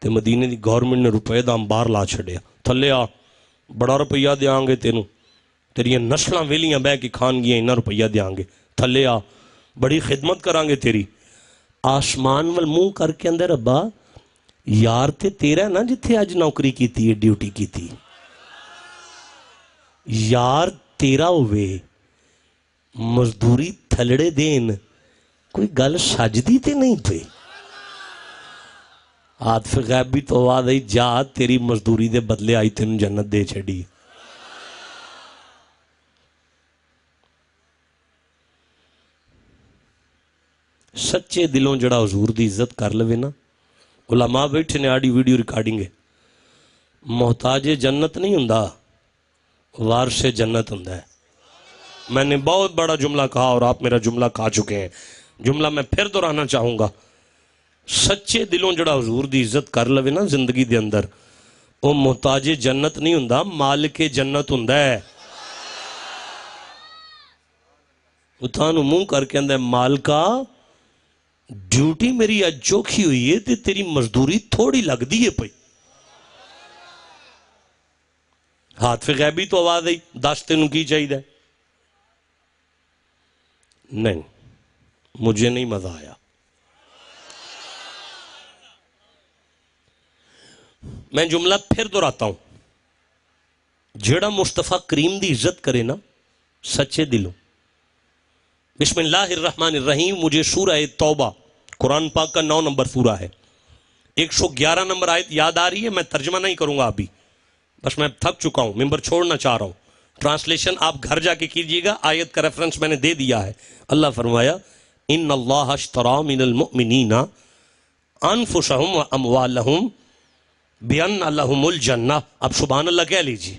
تے مدینے دی گورنمنٹ نے روپے دا انبار لا چھڑیا، تھلے آ بڑا روپیہ دیاں گے تینوں، تیریاں نسلاں ویلیاں بہ کے کھان گیاں انہاں روپیہ دیاں گے، تھلے آ بڑی خدمت کران گے تیری۔ آسمان وال منہ کر کے اندر ربا یار تے تیرا نا جتھے اج نوکری کیتی ہے ڈیوٹی کیتی، یار تیرا ہوئے مزدوری تھلڑے دین کوئی گل سجدی تے نہیں پہ۔ عاطف غیبی تو آواز آئی جا تیری مزدوری دے بدلے آئی تینوں جنت دے چھڑی۔ سچے دلوں جڑا حضور دی عزت کر لوے نا، علماء بیٹھے نے آڈی ویڈیو ریکارڈنگ ہے، محتاج جنت نہیں ہوندا وارث جنت ہوندا ہے۔ میں نے بہت بڑا جملہ کہا اور آپ میرا جملہ کہا چکے ہیں، جملہ میں پھر دہرانا چاہوں گا، سچے دلوں جڑا حضور دی عزت کر لوے نا زندگی دے اندر وہ محتاج جنت نہیں ہوندا مالک جنت ہوندا ہے۔ اتھانو منہ کر کے اندر مالکا ڈیوٹی میری اج چوکھی ہوئی ہے تے تیری مزدوری تھوڑی لگ دی ہے پئی۔ ہاتھ پہ غیبی تو آواز آئی دس تینوں کی چاہیے؟ نہیں مجھے نہیں مزہ آیا۔ میں جملہ پھر دہراتا ہوں، جیڑا مصطفیٰ کریم دی عزت کرے نا سچے دلوں، بسم اللہ الرحمن الرحیم، مجھے سورہ توبہ قرآن پاک کا 9 نمبر سورہ ہے، 111 نمبر آیت یاد آ رہی ہے، میں ترجمہ نہیں کروں گا ابھی، بس میں تھک چکا ہوں، ممبر چھوڑنا چاہ رہا ہوں، ٹرانسلیشن آپ گھر جا کے کیجئے گا، آیت کا ریفرنس میں نے دے دیا ہے۔ اللہ فرمایا ان اللہ اشترى من المؤمنین انفسهم واموالهم بان لهم الجنہ۔ اب سبحان اللہ کہہ لیجیے۔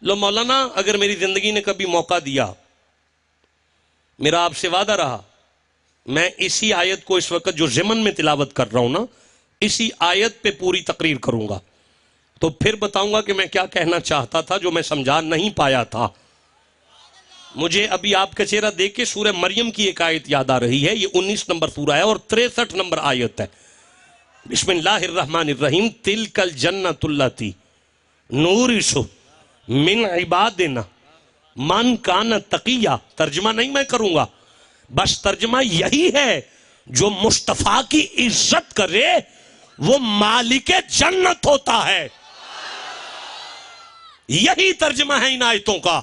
لو مولانا اگر میری زندگی نے کبھی موقع دیا، میرا آپ سے وعدہ رہا، میں اسی آیت کو اس وقت جو ضمن میں تلاوت کر رہا ہوں نا اسی آیت پہ پوری تقریر کروں گا، تو پھر بتاؤں گا کہ میں کیا کہنا چاہتا تھا جو میں سمجھا نہیں پایا تھا۔ مجھے ابھی آپ کا چہرہ دیکھ کے سورہ مریم کی ایک آیت یاد آ رہی ہے، یہ 19 نمبر سورہ ہے اور 63 نمبر آیت ہے۔ بسم اللہ الرحمن الرحیم، تلک الجنۃ اللاتی نورث من عبادنا من کان تقیہ۔ ترجمہ نہیں میں کروں گا، بس ترجمہ یہی ہے، جو مصطفیٰ کی عزت کرے وہ مالک جنت ہوتا ہے۔ یہی ترجمہ ہے ان آیتوں کا۔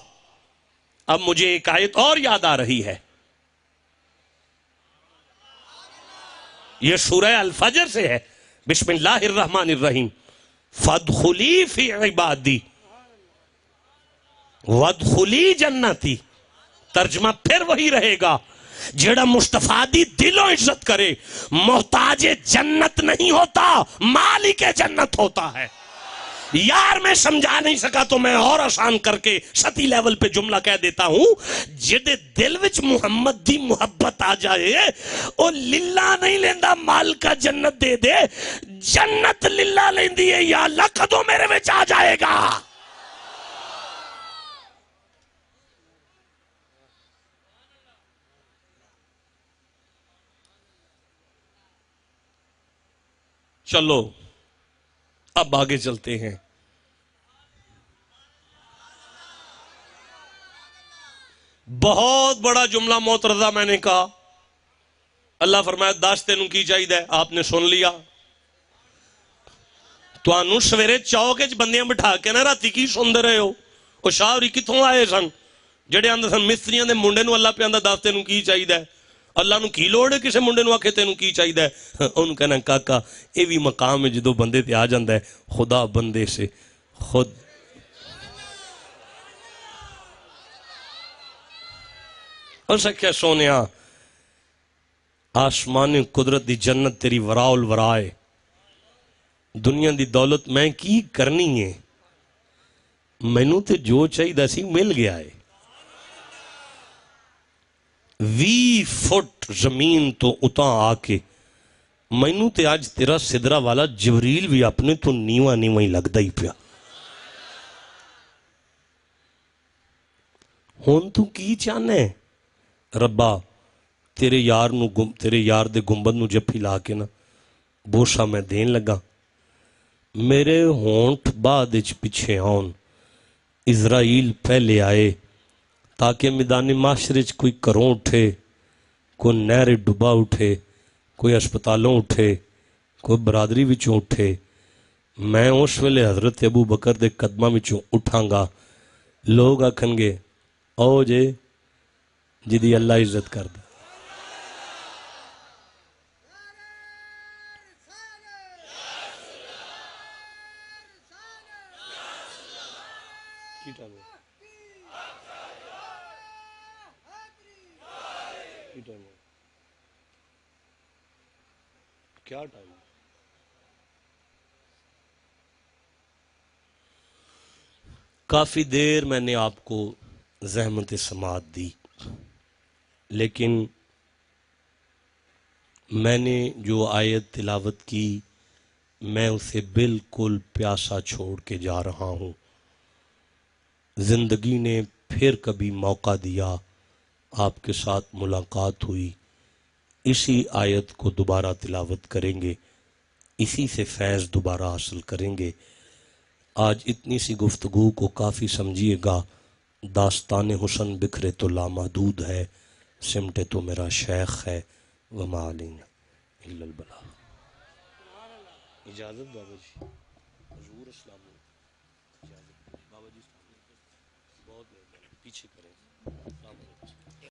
اب مجھے ایک آیت اور یاد آ رہی ہے، یہ سورہ الفجر سے ہے، بسم اللہ الرحمن الرحیم، فادخلی فی عبادی وادخلی جنتی۔ ترجمہ پھر وہی رہے گا، جیڑا مصطفیٰ دی دلوں عزت کرے محتاج جنت نہیں ہوتا مالک جنت ہوتا ہے۔ یار میں سمجھا نہیں سکا تو میں اور آسان کر کے ستی لیول پہ جملہ کہہ دیتا ہوں، جدے دل وچ محمد دی محبت آ جائے او للہ نہیں لیندہ مال کا جنت دے دے، جنت للہ لیندی ہے، یا اللہ کدو میرے وچ آ جائے گا۔ چلو اب آگے چلتے ہیں۔ بہت بڑا جملہ معترضہ میں نے کہا، اللہ فرمایا دس تینوں کی چاہیے، آپ نے سن لیا۔ تو آنو سویرے چوک وچ بندیاں بٹھا کے نا راتی کی سن دے رہے ہو؟ وہ شاہ ہوری کتوں آئے سن جڑے آندے سن مستریاں دے منڈے نو اللہ پہ آندا دس تینوں کی چاہیے؟ اللہ نو کی لوڑ ہے کسے منڈے نو آکھے تینوں کی چاہیے؟ انہوں کہنا کاکا یہ بھی مقام ہے جدو بندے تے آ جاندہ ہے خدا بندے سے خود۔ اور سکھیا سونیا آسمان قدرت دی جنت تیری وراء الورائے، دنیا دی دولت میں کی کرنی ہے، مینوں تے جو چاہیے سی مل گیا ہے۔ 20 فٹ زمین تو اتاں آ کے مینوں تے اج تیرا سدرا والا جبریل بھی اپنے تو نیواں نیواں ہی لگدا ہی پیا. ہن تو کی چاہنا ہے ربا؟ تیرے یار دے گنبد نو جفی لا کے نا بوسا میں دین لگا. میرے ہونٹ بعد وچ پیچھے آن، اسرائیل پہلے آئے، تاکہ میدان معاشرے چ کوئی گھروں اٹھے، کوئی نہر ڈبا اٹھے، کوئی ہسپتالوں اٹھے، کوئی برادری وچوں اٹھے. میں اس ویلے حضرت ابو بکر دے قدماں وچوں اٹھاں گا. لوگ آکھن گے او جے جدی اللہ عزت کردا. کیا ٹائم؟ کافی دیر میں نے آپ کو زحمت سماعت دی، لیکن میں نے جو آیت تلاوت کی میں اسے بالکل پیاسا چھوڑ کے جا رہا ہوں. زندگی نے پھر کبھی موقع دیا، آپ کے ساتھ ملاقات ہوئی، اسی آیت کو دوبارہ تلاوت کریں گے، اسی سے فیض دوبارہ حاصل کریں گے. آج اتنی سی گفتگو کو کافی سمجھیے گا. داستان حسن بکھرے تو لامحدود ہے، سمٹے تو میرا شیخ ہے، وما علینا الا البلاغ. اجازت بابا جی، حضور اسلام اجازت بابا جی، بہت مہربانی، پیچھے کریں.